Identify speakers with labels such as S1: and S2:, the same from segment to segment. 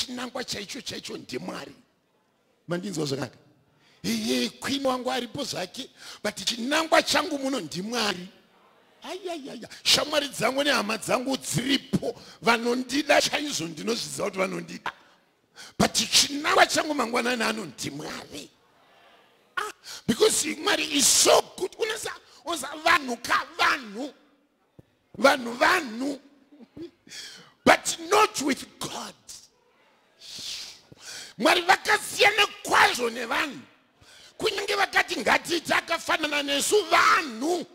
S1: chinangwa chaicho ndimwari. Mandinzwa zvakanaka. Queen wangu aripo zvake, but chinangwa changu muno ndimwari. Ayayaya, shamwari dzangu nehama dzangu dziripo vanondida chaizvo, ndinozviziva kuti vanondida. But chinangwa changu mangwanani ano ndimwari. Because Mwari is so good. Unasa vanhu ka vanhu. But not with God. Mwari vakasiyana kwazvo nevanhu. Kunyange vakati ngatiite akafanana nesu vanhu.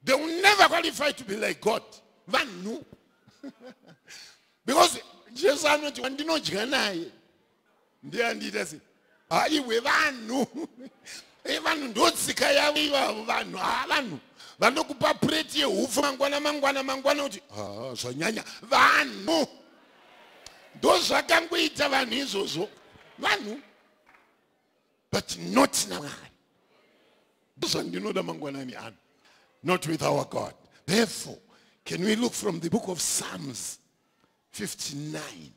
S1: They will never qualify to be like God. Vanhu. Because Jesus anoti wandinodya naye ndiye andita sei. Aiwe vanhu. Vanhu ndotsika yavo ivavo vanhu. Vanhu vanokupa plate yehufu mangwana kuti zvanyanya vanhu. Ndozvakangoita vanhu izvozvo. Vanhu. But not naMwari. Ndozvandinoda mangwanani ano. Not with our God. Therefore, can we look from the book of Psalms 59?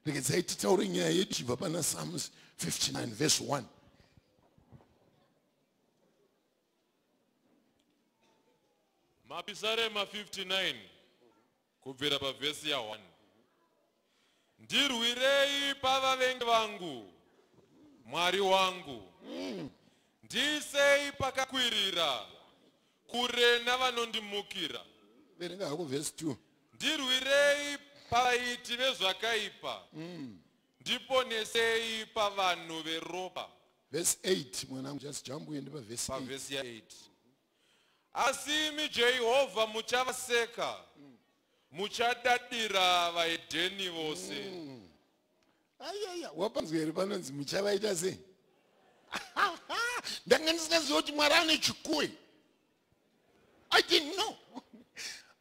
S1: Regedzai titaure nyaya yedu chibva pana Psalms 59 verse 1.
S2: Mapisarema 59 kubvira pavhesi ya 1. Ndirwirei pavavengi vangu, Mwari wangu. Ndisei pakakwirira, kure navanondimukira.
S1: Verenga hako verse 2.
S2: Ndirwirei pavaiti vezvakaipa, ndiponesei pavanhu veropa.
S1: Verse 8, mwanangu, just jump uende pa verse 8.
S2: Pavhesi ya 8. Asi imi Jehovha muchavaseka, muchadadira vaedheni vose.
S1: Ayaya, wapanzwa here panonzi muchavaita sei? Ndanga ndisingaziva kuti Mwari ane chikue. I didn't know.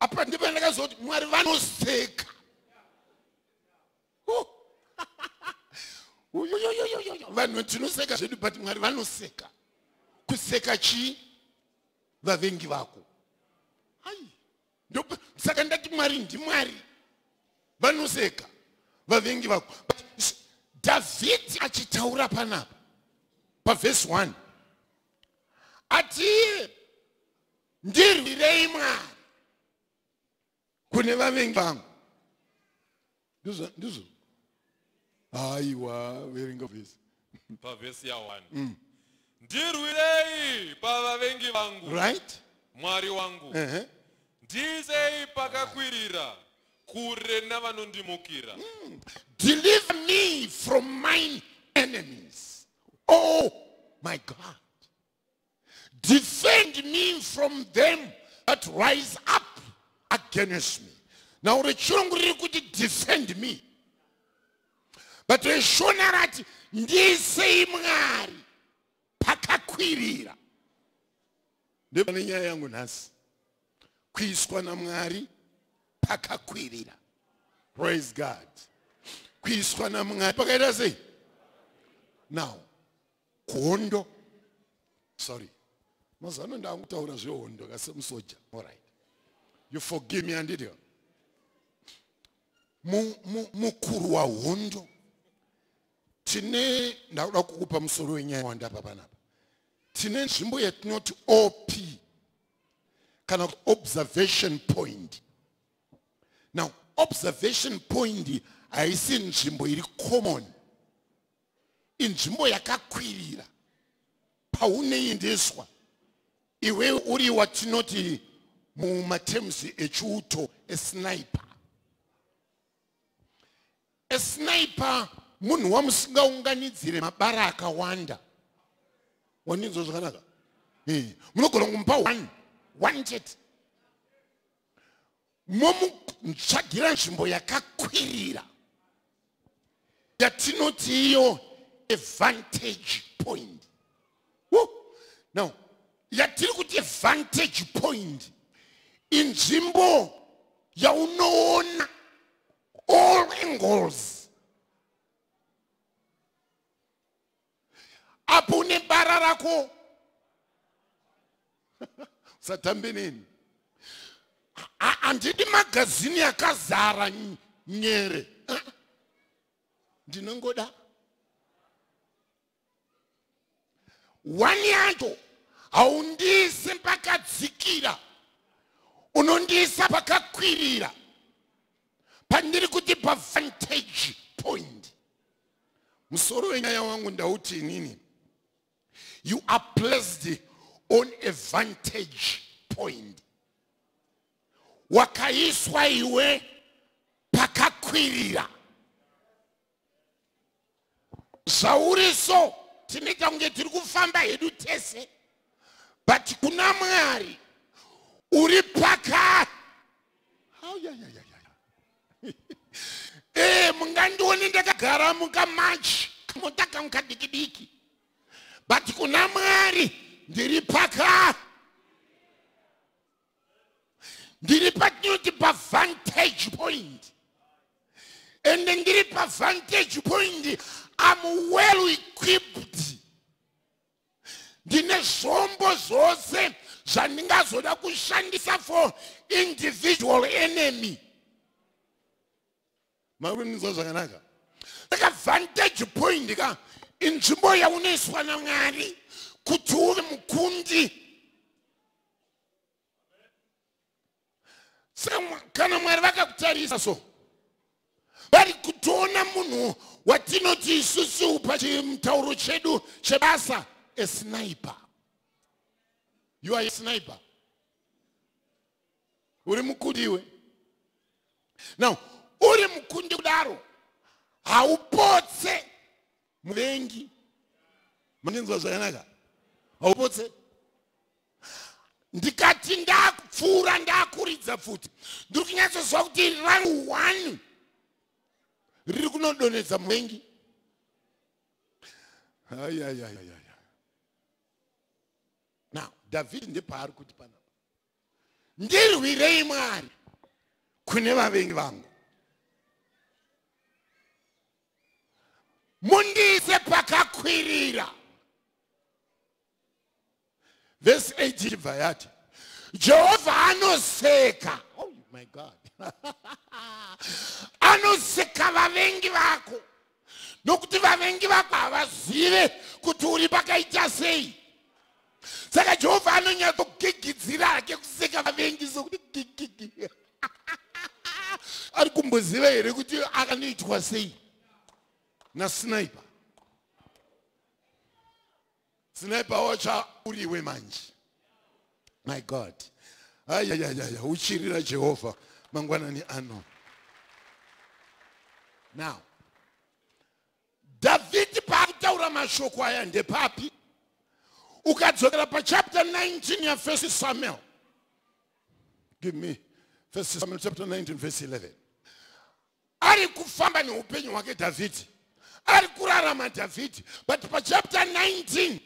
S1: Apa ndipo ndakaziva kuti Mwari vanoseka. Vanhu tinoseka zvedu, but Mwari vanoseka. Kuseka chii? Vavengi vako. Saka ndati Mwari ndimwari. Vanoseka vavengi vako. David achitaura panapa paverse 1 ati ndirwirei Mwari kune vavengi vangu. Ndizvo. Aiwa, verenga vhesi.
S2: Pavhesi ya 1. Ndirwirei pavavengi vangu,
S1: Right?
S2: Mwari wangu. Ndisei pakakwirira, kure navanondimukira.
S1: Deliver me from mine enemies. Oh my God. Defend me from them that rise up against me. Now rechirungu riri kuti defend me. But reshona rati ndisei Mwari pakakwirira. Ndepane nyaya yangu nhasi. Kuiswa naMwari pakakwirira. Praise God. Kuiswa naMwari pakaita sei? Now, kuhondo. Sorry. Mazano ndakutaura zvehondo kasemusoja. All right. You forgive me andidyo. Mukuru wa hondo. Tine ndakuda kukupa musoro wenyaya wandapa panapa. Tine nzvimbo yatinoti OP. Kana observation point. Now, observation point haisi nzvimbo iri common. Inzvimbo yakakwirira. Pauneendeswa. Iwe uri watinoti mumatemzi echiuto esniper. Esniper munhu wamusingaunganidzire mabara akawanda. Waninzwa zvakanaka? Munogona kumupa 1 chete. Momutsvagira nzvimbo yakakwirira yatinoti iyo a vantage point. Now, yatiri kuti a vantage point inzvimbo yaunoona all angles. Apo une bara rako satambe neni. Handidi magazini yakazara nyere ndinongoda wani yacho haundisi pakadzikira unondisa pakakwirira pandiri kuti pavantage point. Musoro wenyaya wangu ndauti nini, you are placed on a vantage point. Wakaiswa iwe pakakwirira. Zvauriso tinoita kunge tiri kufamba hedu tese, but kuna Mwari uri paka. Mungandioni ndakagara mukamachi kamotaka mukadikidiki, but kuna Mwari ndiri paka. Ndiri patinoti pa vantage point. And then ndiri pa vantage point, I'm well equipped. Ndine zvombo zvose zvandingazoda kushandisa for individual enemy. Maruninzwa zvakanaka. Saka vantage point ka inzvimbo yaunoiswa naMwari kuti uve mukundi. Kana Mwari vakakutarisa so, vari kutoona munhu watinoti isusu pachimutauro chedu chebasa, a sniper. You are a sniper. Uri mukundi iwe. Now, uri mukundi kudaro haupotse muvengi. Manenzwa zvakanaka. Haupotse. Ndikati ndakupfuura ndakuridza futi, ndiri kunyatsozwa kuti rangu 1 riri kunodonedza muvengi. Now, David ndepaari kuti panapa, ndirwirei Mwari kune vavengi vangu, mundiise pakakwirira. Verse 8 vayati, Jehovah anoseka. Oh my God. Anoseka vavengi vako. Nokuti vavengi vako havazive kuti uri pakaita sei. Saka Jehovah anonyatso kugigidzira hake kuseka vavengi sokuti gigigi. Ari kumboziva here kuti akanoitwa sei na sniper. Sniper wacha uriwe manje. My God. Uchirira Jehovah mangwanani ano. Now, David pakutaura mashoko aya ndepapi? Ukadzokera pa chapter 19 ya 1 Samuel. Give me 1 Samuel chapter 19 verse 11. Ari kufamba neupenyu hwake David. Ari kurarama David. But pa chapter 19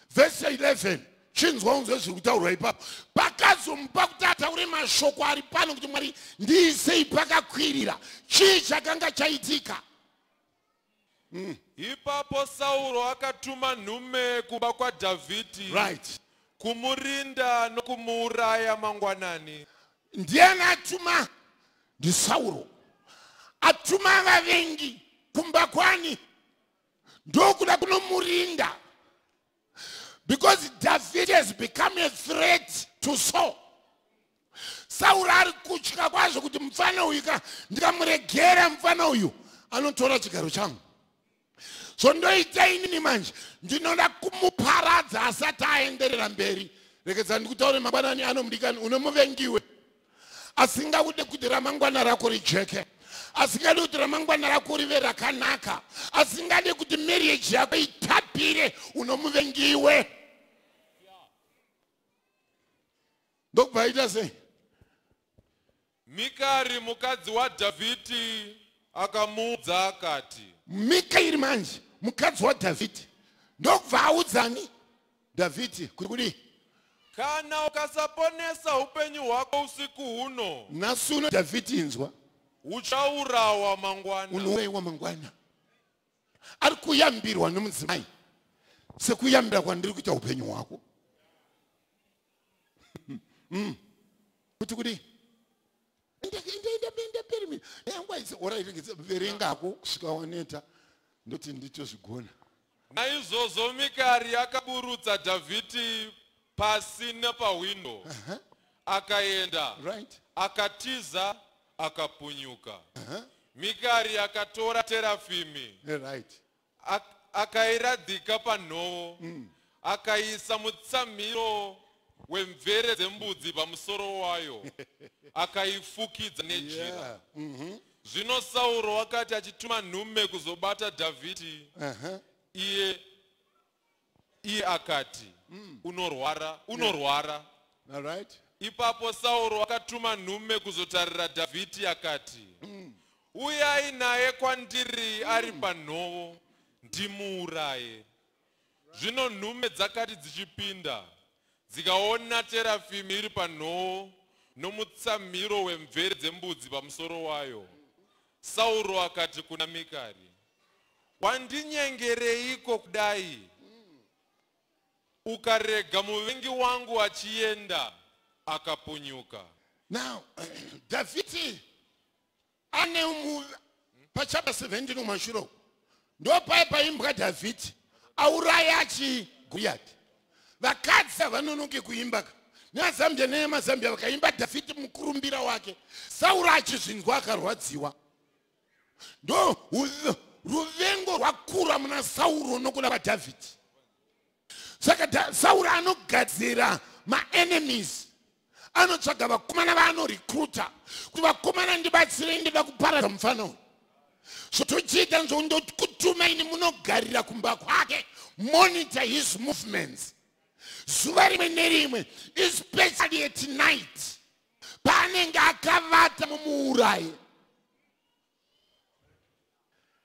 S1: verse 11, chinzwa unzwe zviri kutaurwa ipapo. Pakazomupa kuti ataure mashoko ari pano kuti Mwari ndiisei pakakwirira. Chii chakanga chaitika?
S2: Ipapo Sauro akatuma nhume kuba kwa Dhavhidhi,
S1: Right.
S2: kumurinda nokumuuraya mangwanani.
S1: Ndiani atuma? Ndi Sauro. Atuma vavengi kumba kwani ndokuda kunomurinda. Because David has become a threat to Saul. Saul ari kutya kwazvo kuti mufana uyu ndikamuregera mufana uyu anotora chigaro changu. So ndoita inini manje, ndinoda kumuparadza asati aenderera mberi. Rekedza ndikutaure mangwanani anomudikani, unomuvengiwe. Asingaude kuti ramangwana rako rijeke. Asingade kuti ramangwana rako rive rakanaka. Asingade kuti marriage yako itapire, unomuvengiwe. Ndokubvaita sei?
S2: Mikari mukadzi waDhavhidhi akamuudza akati,
S1: Mika iri manje mukadzi waDhavhidhi ndokubva audzani Dhavhidhi kuti kudi,
S2: kana ukasaponesa upenyu hwako usiku huno,
S1: nhasi uno Dhavhidhi inzwa,
S2: uchaurawa mangwana.
S1: unourayiwa mangwana. Ari kuyambirwa nomudzimai sekuyambira kwandiri kuita upenyu hwako. Kuti kudi, enda mberi wait. Nyangwa ise orayirekeza verengako kusvika waneta ndoti nditozvigona.
S2: Naizvozvo Mikari akaburutsa Dhavhidhi pasi nepawindo. Akaenda.
S1: Right.
S2: Akatiza akapunyuka. Mikari akatora terafimi.
S1: Right.
S2: Akairadhika panhoo. Akaisa mutsamiro wemvere dzembudzi pamusoro wayo. Akaifukidza nejira. Zvino Sauro akati achituma nhume kuzobata Dhavhidhi. Iye akati, unorwara.
S1: All right.
S2: Ipapo Sauro akatuma nhume kuzotarira Dhavhidhi akati, uyai naye kwandiri ari panhoo, ndimuuraye. Zvino nhume dzakati dzichipinda, dzikaona terafimi iri panhoo nomutsamiro wemvere dzembudzi pamusoro wayo. Sauro akati kuna Mikari, wandinyengereiko kudai? Ukarega muvengi wangu achienda akapunyuka.
S1: Now, Dhavhidhi ane pachapter 17 mumashuro. Ndo paimbwa Dhavhidhi auraya achiGoriati. Vakadzi vanonoke kuimbaka. NevaZambia nevaMazambia vakaimba Dhavhidhi mukurumbira wake. Sauro achizvinzwa akarwadziwa. Ndo ruvengo rwakura muna Sauro nokuda kwaDhavhidhi. Saka Sauro anogadzira ma-enemies. Anotsvaga vakomana vaanorecruita kuti vakomana ndibatsire ndida kuparadza mufano. Zvotochiita ndokutuma ini munogarira kumba kwake, monitor his movements. Zuva rimwe nerimwe, especially at night, paanenge akavata mumuurayi.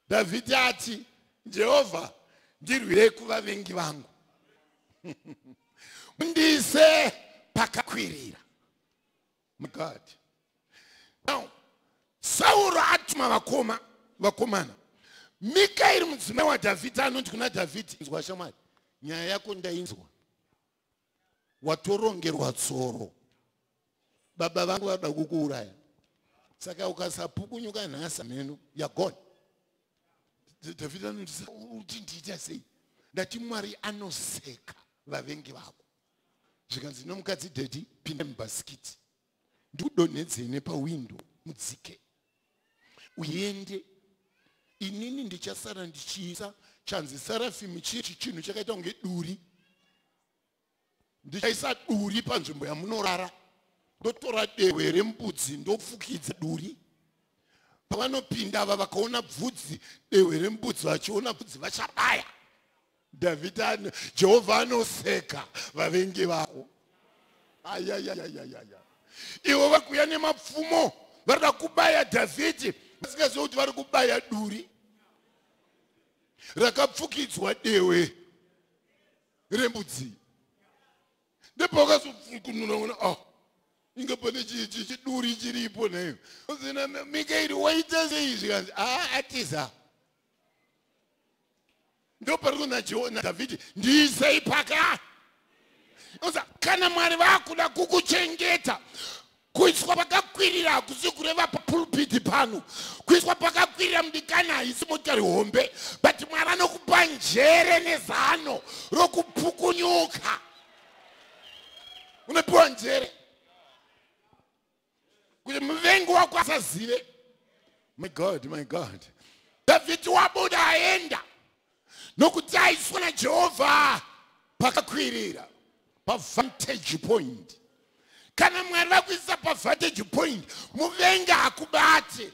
S1: Dhavhidhi ati, Jehovha, ndirwirei kuvavengi vangu. Mundiise pakakwirira. My God. Now, Sauro atuma vakomana. Mikaeri mudzimai waDhavhidhi anoti kuna Dhavhidhi, inzwa shamwari, nyaya yako ndainzwa. Watorongerwa tsoro. Baba vangu vada kukuuraya. Saka ukasapukunyuka nhasi meno, you're gone. Dhavhidhi anoti uti ndiita sei? Ndati Mwari anoseka vavengi vako. Zvikanzi nomukadzi Dhedhi, pinda mubhasikiti. Ndikudonhedzei nepawindo mudzike. Uende. Inini ndichasara ndichiisa chanzi sarafimi chiri chinhu chakaita kunge duri. Ndichaisa duri panzvimbo yamunorara. Ndotora dehwe rembudzi ndofukidza duri. Pavanopinda ava vakaona bvudzi dehwe rembudzi vachiona bvudzi vachabaya. Dhavhidhi Jehovha anoseka vavengi vako. Ayayayayaya. Ivo vakuya nemapfumo varida kubaya Dhavhidhi vasingazivi kuti vari kubaya duri rakapfukidzwa dehwe rembudzi. Ndipo vakazokununa inge pane chiduri chiripo nayo. Mikaeri waita sei zvikanzi atiza. Ndo parikuna Dhavhidhi, ndiisei paka. Kana Mwari vakuda kukuchengeta, kuiswa pakakwirira hakusi kureva papulpiti pano. Kuiswa pakakwirira mudikana haisi motari hombe, but Mwari anokupa njere nezano rokupukunyuka. Unopiwa njere kuti muvengi wako asazive. My God, my God. Dhavhidhi wabuda aenda nokuti aiswa naJehovha pakakwirira, pavantage point. Kana Mwari vakuisa pavantage point, muvengi hakubate.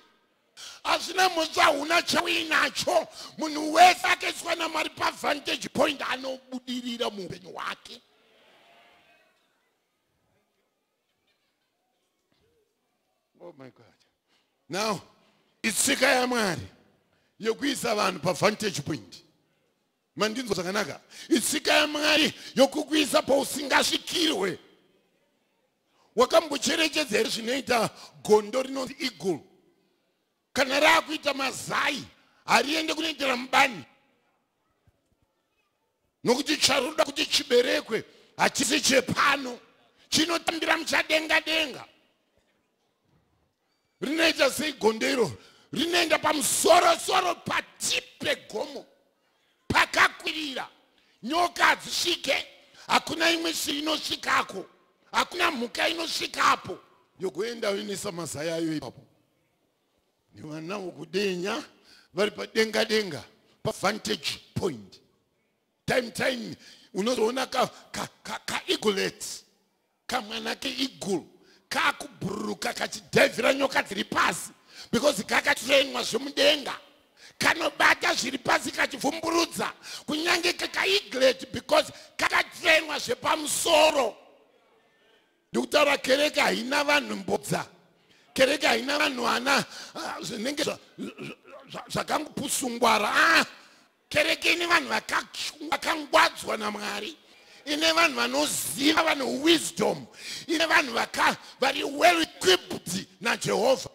S1: Hazvina mutsu hauna chauinacho. Munhu wese akaiswa naMwari pavantage point anobudirira muupenyu hwake. Oh my God. Now, itsika yaMwari yokuisa vanhu pavantage point. Mandinzwa zvakanaka. Itsika yaMwari yokukuisa pausingasvikirwe. Wakambocherechedza here zvinoita gondo rinonzi eagle? Kana raakuita mazai hariende kunoitira mubani. Nokuti charuda kuti chiberekwe hachisi chepano, chinotambira muchadenga denga. rinoita sei gondo iroro rinoenda pamusoro patipe gomo pakakwirira nyoka hadzisvike hakuna imwe shiri inosvikako hakuna mhuka inosvikapo yokuenda uinesa mazai ayo ipapo nevana vokudenya vari padenga denga pavantage point time unozoona kaeaglet kamwana keeagle kakubhururuka kachidhaivhira nyoka dziri pasi because kakatrainwa zvemudenga kanobata zviri pasi kachivhumburudza kunyange kakaeaglet because kakatrainwa zvepamusoro. Ndikutaura kereke haina vanhu mbodza, kereke haina vanhu vana zvinenge zvakangopusungwara. Kereke ine vanhu vakangwadzwa naMwari, ine vanhu vanoziva, vanhu wisdom, ine vanhu vari well equipped naJehovha.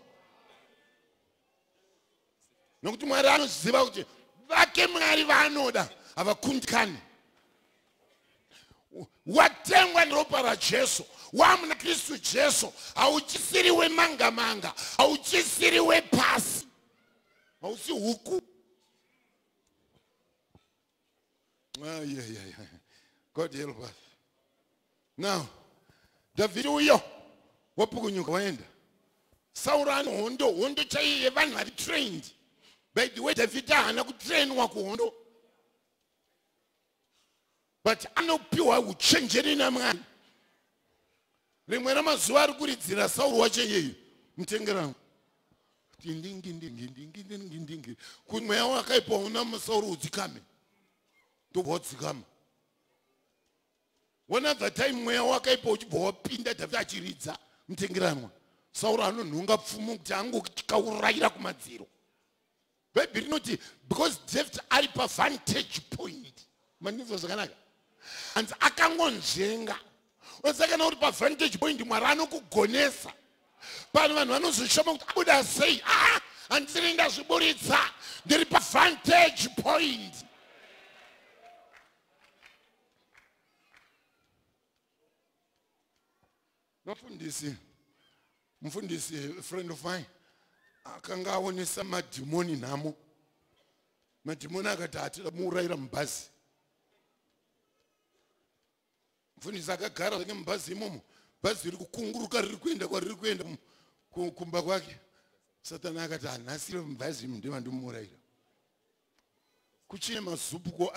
S1: Nokuti Mwari anoziva kuti vake Mwari vaanoda havakundikani. Watengwa neropa raJesu, wamuna Kristu Jesu, hauchisiriwe manga, hauchisiriwe pasi, hausi huku. God help us. Now, David uyo wapukunyuka waenda. Sauro ano hondo chaiye vanhu vari trained. By the way, David haana kutrainwa kuhondo. But anopiwa uchenjeri naMwari. Rimwe ramazuva ari kuridzira Sauro wacho iyeyo mutengerangu. Ndingi. Kuti mweya wakaipa una Sauro udzikame. Ndobva wadzikama. One other time mweya wakaipa uchibva wapinda David achiridza mutengeranwa. Sauro anonhonga pfumo kuti angokaurayira kumadziro. Bhaibheri rinoti because David ari pavantage point. Mandinzwa zvakanaka. Hanzi akangonzvenga. Saka kuti pavantage point Mwari anokugonesa. Pano vanhu vanozoshoma kuti abuda sei. Handisiri ndazviburitsa. Ndiri pavantage point. Mufundisi, a friend of mine, akanga aonesa madhimoni nhamo. Madhimoni akati atida muurayira mubhazi. Mufundisi akagara zvake mubhazi imomo. Bhazi riri kukunguruka riri kuenda kwariri kuenda kumba kwake. Satani akati anhasire mubhazi imo ndiva ndimuurayira. Kuchine mazupuko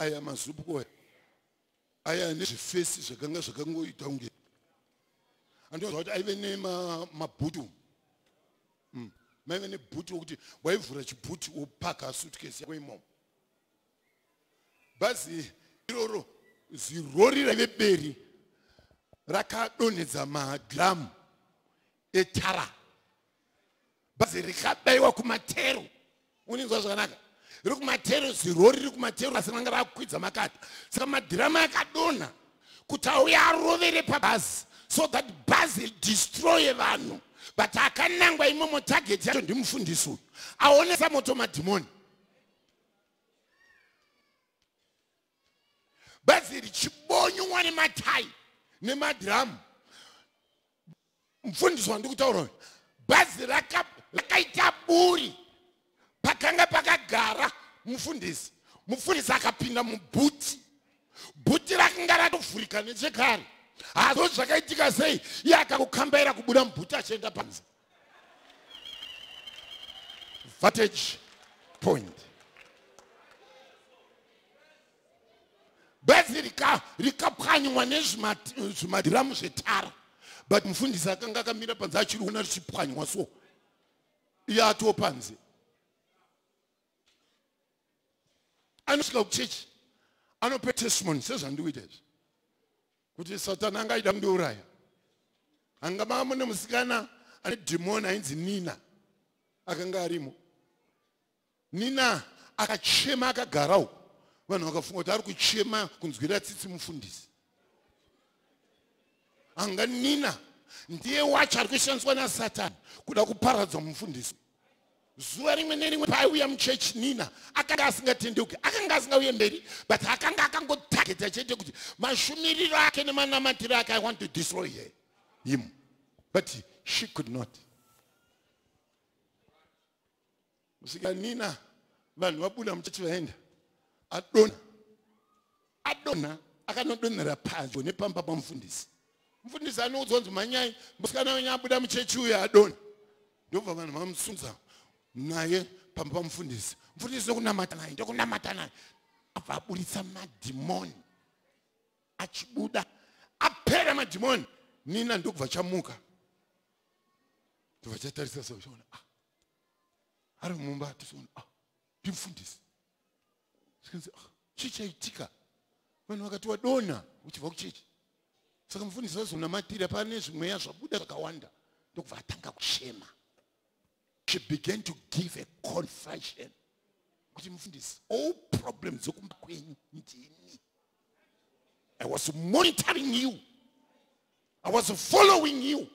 S1: aya nezvifesi zvakanga zvakangoita kunge. Andozva kuti aive nemabhutu. Maive nebhutu wokuti waivhura chibhutu wopaka suitcase yako imomo. Bhazi iroro zirori raive beri rakadonhedza madhiramu etara. Bhazi rikabayiwa kumatero. Uninzwa zvakanaka? Riri kumatero, zirori riri kumatero asi ranga rakwidza makata. Saka madhiramu akadonha kuti auye arovere pabhazi. So that bhazi will destroy vanhu. But akanangwa imomo target yacho ndimufundisi uyu. Aonesa moto madhimoni. Bhazi richibonywa nematai nemadhiramu. Mufundisi wandikutaura. Bhazi rakaita buri. Pakanga pakagara mufundisi. Mufundisi akapinda mubhuti. Bhuti rakanga ratovhurika nechekare. Hazo zvakaitika sei iye akakukambaira kubuda mubhuti achienda panze. Vantage point. Bhazi rikapwanywa nezvimadhiramu zvetara. But mufundisi akanga akamira panze achiriona richipwanywa so. Iye atoo panze. Anosvika kuchechi. Anope testimony sezvandikuita izvi. Kuti Satani angaida kundiuraya. Anga mama nemusikana ane dhimoni ainzi Nina akanga arimo. Nina akachema akagarawo. Vanhu vakafunga kuti ari kuchema kunzwira tsitsi mufundisi. Anga Nina ndiye wacho ari kushandiswa naSatani kuda kuparadza mufundisi. Zuva rimwe nerimwe paiuya muchechi Nina akanga asingatendeuki, akanga asingauye mberi, but akanga akangotageta chete kuti mashumiriro ake nemanamatiro ake, I want to destroy him. But she could not. kusvika nina vanhu vabuda muchechi vaenda adonha akanodonhera padyo nepamba pamufundisi. Mufundisi anoudzwa kunzi manyai musikana wenyu abuda muchechi uyu adonha. Ndobva vanhu vamusunza naye pamba pamufundisi. Mufundisi ndokunamata naye abva aburitsa madhimoni. Achibuda apera madhimoni, nina ndokubva chamuka. Ndobva chatarisa soona ari mumba tisoona ndimufundisi. Sikanzi chichaitika. Vanhu vakati wadonha uchibva kuchechi. Saka mufundisi vazonamatira pane zvimweya zvabuda zvakawanda. Ndokubva atanga kushema. She began to give a confession. Kuti mufundisi, all problems dzokumba kwenyu ndini. I was monitoring you. I was following you.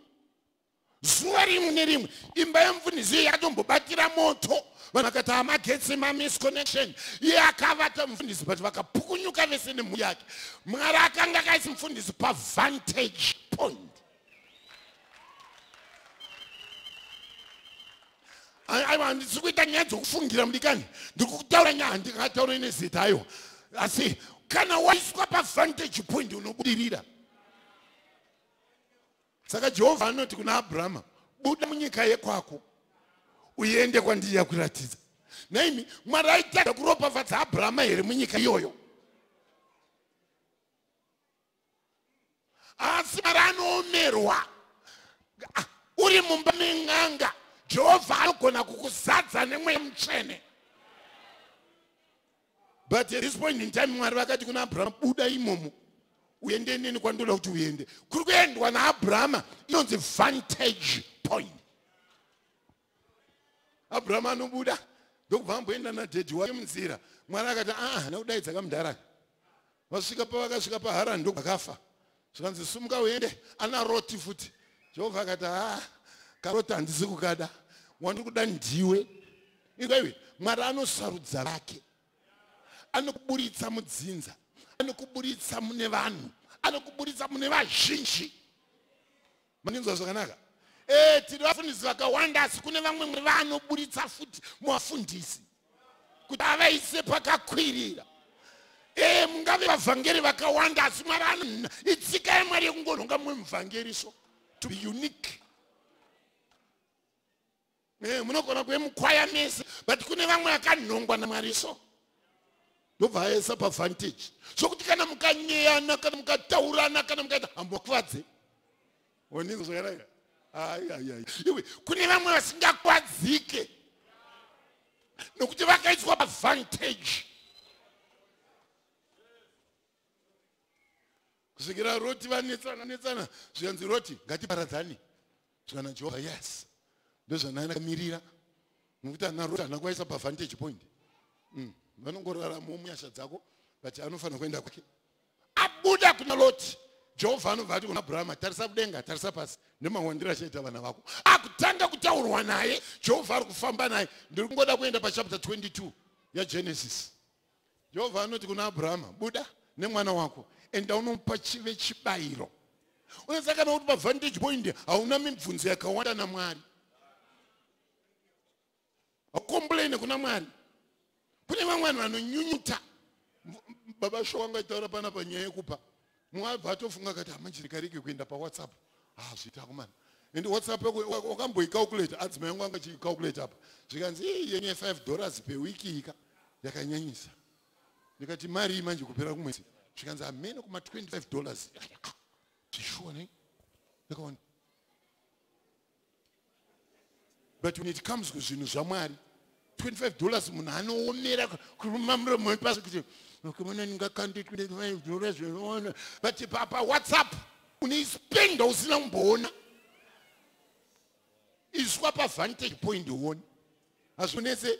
S1: Zuva rimwe nerimwe imba yemufundisi yakatombobatira moto. Vanhu vakati amagetsi misconnection. Iye akavata mufundisi but vakapukunyuka vese nemhuri yake. Mwari akanga akaisa mufundisi pavantage point. Handisi kuita nyaya dzokufungira mudikani. Ndiri kutaura nyaya handingataura nezita aiwa. Asi kana waiswa pavantage point unobudirira. Saka Jehovha anoti kuna Abrahama, buda munyika yekwako uende kwandiri yakuratidza. Naimi Mwari aitanga kuropafadza Abrahama here munyika iyoyo. Asi Mwari anoomerwa. Uri mumba men'anga, Jehovha anogona kukuzadza nemweya mutsvene. But at this point in time Mwari vakati kuna Abrahama, buda imomo uende neni kwandoda kuti uende. Kuri kuendwa naAbrahama inonzi vantage point. Abrahama anobuda ndokubva amboenda nadhedhi wake munzira. Mwari akati nakudaidza kamudharaka. Vasvika pavakasvika paHarani ndokakafa. Zvikanzi sumuka uende. Ana Roti futi. Jehovha akati Karoti handisi kukada. Wandiri kuda ndiwe. Iwe Mwari anosarudza vake. Anokuburitsa mudzinza. Anokuburitsa mune vanhu. Anokuburitsa mune vazhinji. Mandinzwa zvakanaka? Tiri vafundisi vakawanda asi kune vamwe vanoburitsa futi muvafundisi kuti avaise pakakwirira. Mungave vavhangeri vakawanda asi Mwari itsika yaMwari yekungonhonga mumwe muvhangeriso to be unique. Munogona kuve mukwaya mese but kune vamwe vakanhongwa naMwariso. Ndobva aisa pavantage. Sokuti kana mukanyeyana kana mukataurana kana mukaita hambokuvadze. Wandinzwa zvakanaka? Iwe kune vamwe vasingakwadzike nokuti vakaiswa pavantage. Kusvikira Roti vanetsana zvikanzi Roti ngatiparadzane. Zvikana Jehovha yes. Ndozvanaakamirira nokuti ana Roti hana kuvaisa pavantage point. Vanongoraramawo munyasha dzako but anofanira kuenda kwake. Abuda kuna Loti. Jehovha anobva ati kuna Abrahama, tarisa kudenga, tarisa pasi. Ndemawandira achaita vana vako. Akutanga kutaurwa naye, Jehovha ari kufamba naye. Ndiri kungoda kuenda pachapter 22 yaGenesis. Jehovha anoti kuna Abrahama, buda nemwana wako, enda unomupa chive chibayiro. Unasaka kuti pavantage point hauna mibvunzo yakawanda naMwari. Haukomplaini kuna Mwari. Kune vamwe vanhu vanonyunyuta. Baba Sho wanga aitaura panapa nyaya yekupa. Mwari atofunga kati hamanjirikariki kuenda paWhatsApp. Zvitako mani. Ende WhatsApp wakamboicalculate, adzima yangu anga chicalculate apa. Zvikanzi yenye $5 per wiki ika yakanyanyisa. Ndikati mari manje kupera kumwezi. Zvikanzi amene kuma $25. Zvishuwa ne? Ndakaona. But when it comes kuzvinhu zvaMwari, $25 munhu anoomera kurumamura mwe pasi kuti ukamona ndingakandi $25 zvinoona but papa WhatsApp unoispenda usina kumboona. Iswa pavantage point uone. Hazvikunetse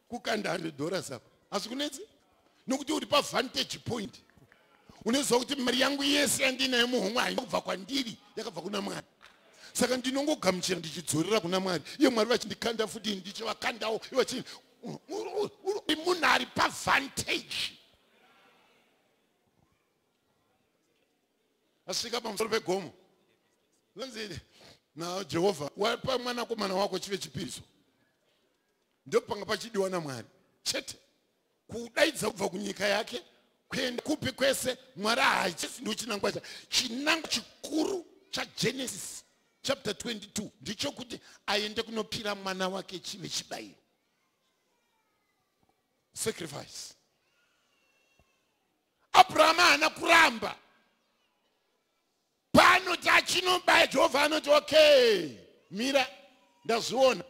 S1: kukanda $100 apa. Hazvikunetse nokuti uri pavantage point. Unoziva kuti mari yangu yese yandinayo muhomwe haina kubva kwandiri yakabva kuna Mwari. Saka ndinongogamuchira ndichidzorera kuna Mwari. Iye Mwari vachindikanda futi ndichivakandawo. Munhu ari pavantage. Asvika pamusoro pegomo. Zvanzi na Jehovha wapa mwanakomana wako chive chipiriso. ndopanga pachidiwa naMwari chete kudaidza kubva kunyika yake kuenda kupi kwese. Mwari hachisi ndo chinangwa cha chinangwa chikuru cha Genesis chapter 22 ndicho kuti aende kunopira mwana wake chive chibayiro, sacrifice. Abraham hana kuramba. Pano tachinobaya Jehovha anoti okay, mira ndazviona.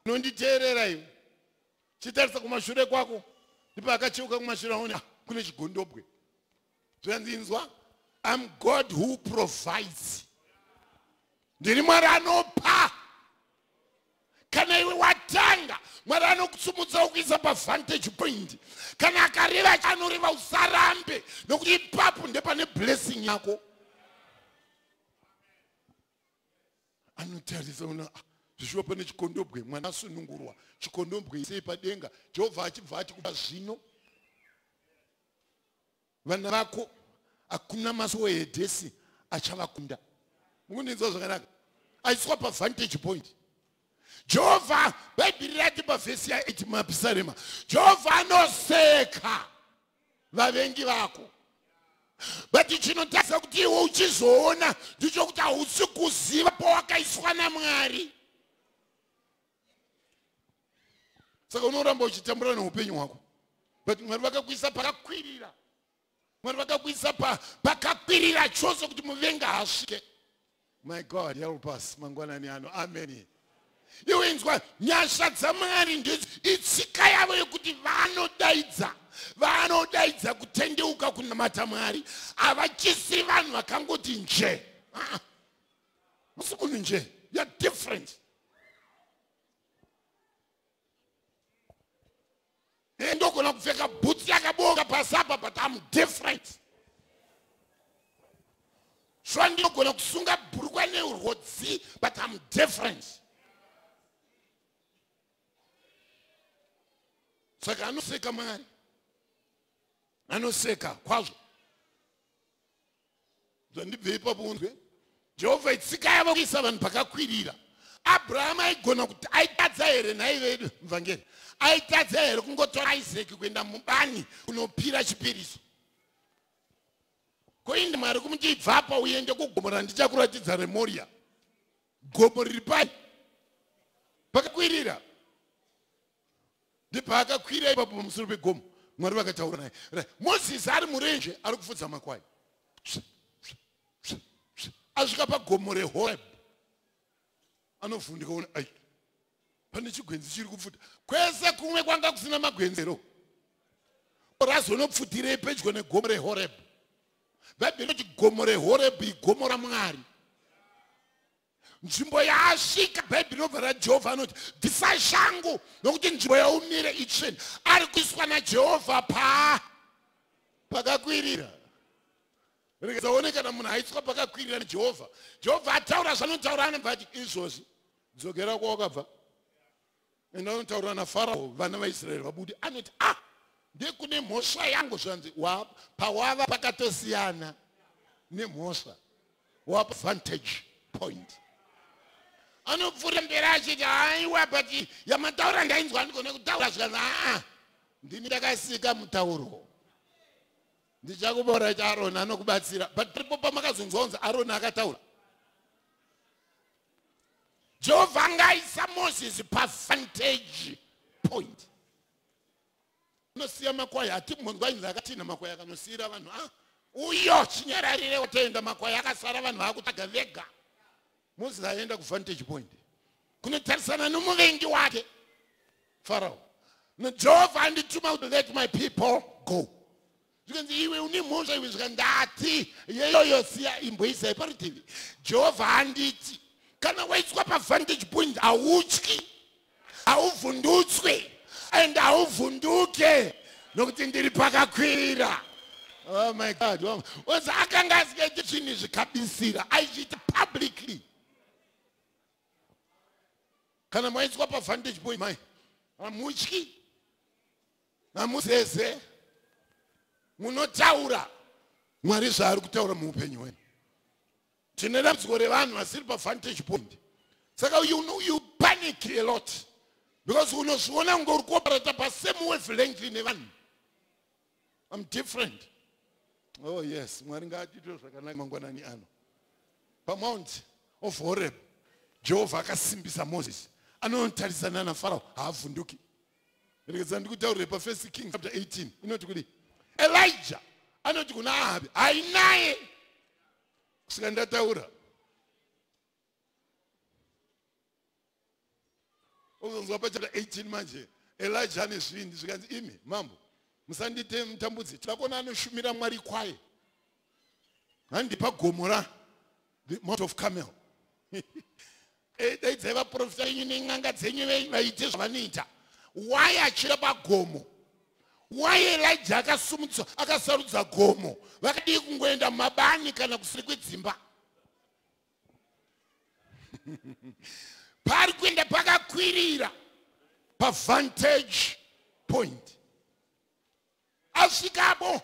S1: Nonditeerera iwe. Chitarisa kumashure kwako ndipo akacheuka kumashure aona kune chigondobwe. Zvanzinzwa? I'm God who provides. Ndiri Mwari anopa. Kana iwe watanga Mwari anokusumudza ukuisa pavantage point. Kana akareva chanoreva usarambe nokuti ipapo ndepane blessing yako. Anotarisa una zvishuwa pane chikondobwe mwana asunungurwa chikondobwe sei padenga. Jehovha achibva ati kuba zvino vana vako hakuna masuwo edhesi achavakunda. Mungonzwa zvakanaka? Aiswa pavantage point. Jehovha Bhaibheri rati pavhesi ya8 mapisarema, Jehovha anoseka vavengi vako. But chinotaridza kuti iwe uchizoona ndicho kuti hausi kuziva pawakaiswa naMwari. Saka unoramba uchitambura neupenyu hwako. But Mwari vakakuisa pakakwirira. Mwari vakakuisa pakakwirira chose kuti muvenga hasvike. My God, help us mangwanani ano. Amen. Iwe inzwa nyasha dzaMwari ndidzo itsika yavo yekuti vanodaidza kutendeuka kunamata Mwari. Havachisi vanhu vakangoti nje. Musi munhu nje. You're different. Ndogona kupfeka bhutsi yakabonga pasapa, but I'm different. Shwa ndinogona kusunga bhurukwa neurwodzi, but I'm different. Saka anoseka Mwari. Anoseka kwazvo. Zvandibve ipapo unzwe. Jehovha itsika yavo kuisa vanhu pakakwirira. Abraham aigona kuti aitadza here naive mvangeri. Aitadza here kungotora Isaac kuenda mubani kunopira chipiriso. Koinde Mwari kumuti ibvapo uende kugomo randichakuratidza reMoria. Gomo riri pai pakakwirira. Ndipo akakwira ipapo pamusoro pegomo. Mwari vakataura naye. Moses ari murenje ari kufudza makwai. Asvika pagomo reHoreb. Anovhundika una ai. Pane chigwenzi chiri kupfuta. Kwese kumwe kwanga kusina magwenzero. Razonopfutirei pedyo negomo reHoreb. Bhaibheri inoti gomo reHoreb igomo raMwari. Nzvimbo yaasvika Bhaibheri inobva raJehovha anoti bvisa shangu nokuti nzvimbo yaumire itsvene. Ari kuiswa naJehovha pakakwirira. Regezaone kana munhu aiswa pakakwirira naJehovha. Jehovha ataura zvanotaura anobva ati izvozvi dzokera kwawakabva. Enda unotaura naFarao vana vaIsraeri vabude. Anoti ndekune mhosva yangu zvanzi pawava pakatosiyana nemhosva. Wapa vantage point. Anopfuura mberi achiti aiwa but yamataura ndainzwa ndigone kutaura zvikanzi ndini ndakasika mutauro. Ndichakubaura chaAroni anokubatsira. But paripo pamakazonzwa kunzi Aroni akataura. Jehovha angaisa Moses pavantage point. Unosiya makwai hati munhu ainzi akatina makwai akanosiyira vanhu uyo chinyararire watoenda makwai akasara vanhu vakutsvaga vega. Moses aenda kuvantage point kunotarisana nomuvengi wake Farao. Jehovha andituma kuti let my people go. Zvikanzi iwe une mhosva iwe zvikandati yeyoyo siya imboisai parutivi. Jehovha anditi kana waiswa pavantage point hautyi, hauvhundutswe and hauvhunduke nokuti ndiri pakakwirira. Oh my God. Wonzi akanga asikaiti zvinhu zvikabisira aichiita publicly. Kana maiswa pavantage point mai hamutyi, hamuzeze, munotaura Mwari zvaari kutaura muupenyu hwenyu. Tine dambudziko revanhu vasiri pavantage point. Saka you panic a lot. Because unozviona kunge uri kuoperata pasame wavelength nevanhu. I'm different. Oh yes, Mwari ngaatite zvakanaka mangwanani ano. PaMount of Horeb, Jehovah akasimbisa Moses. Anotarisana naFarao haavhunduki. Rekezani ndikutaurire pa1 Kings chapter 18. Inoti kuti Elijah anoti kuna Ahabi, hainaye. Kusika ndataura. Uzonzwa pa chapter 18 manje. Elijah ane zvindi zvikanzi imi mambo. Musandite mutambudzi. Takona anoshumira Mwari kwaye. Handipa gomora. The Mount of Carmel. Daidza vaprofita yenyu neng'anga dzenyu vaite zvavanoita. Why achira pagomo? Why Elijah akasumudzwa akasarudza gomo? Vakadii kungoenda mabani kana kusiri kwedzimba? Pari kuenda pakakwirira pavantage point. Asvikapo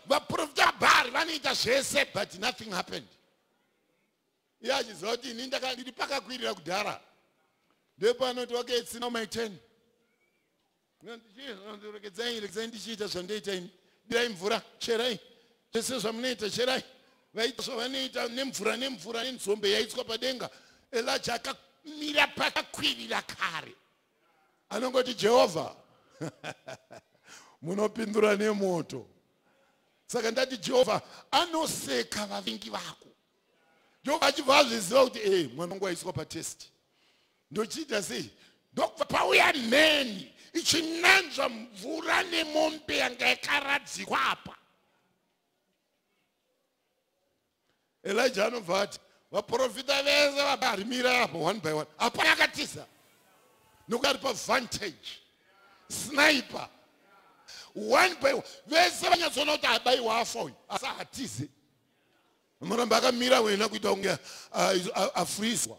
S1: vaprofita Bhaari vanoita zvese but nothing happened. Iye achiziva kuti ini ndiri pakakwirira kudhara. Ndipo anoti okay, it's now my turn. Rekedzai ndichiita zvandoita ini. Dirai mvura, cherai. Zvese zvamunoita cherai. Vaita zvavanoita nemvura nenzombe yaitswa padenga. Elijah akamira pakakwirira kare. Anongoti Jehovha. Munopindura nemoto. Saka ndati Jehovah anoseka vavengi vako. Jehovah achibva azviziva kuti mwana wangu aiswa patest. Ndochiita sei? Ndokubva pauya mheni ichinanzva mvura nemombe yanga yakaradzikwa apa. Elijah anobva ati vaprofita vese vaBhaari mira apo one by one. Hapana akatiza. Nokuti ari pavantage. Sniper. One by one. Vese vanyatsoona kuti abayiwa afa uyu. Asi hatize. Muramba akamira wena kuita kunge afrizwa.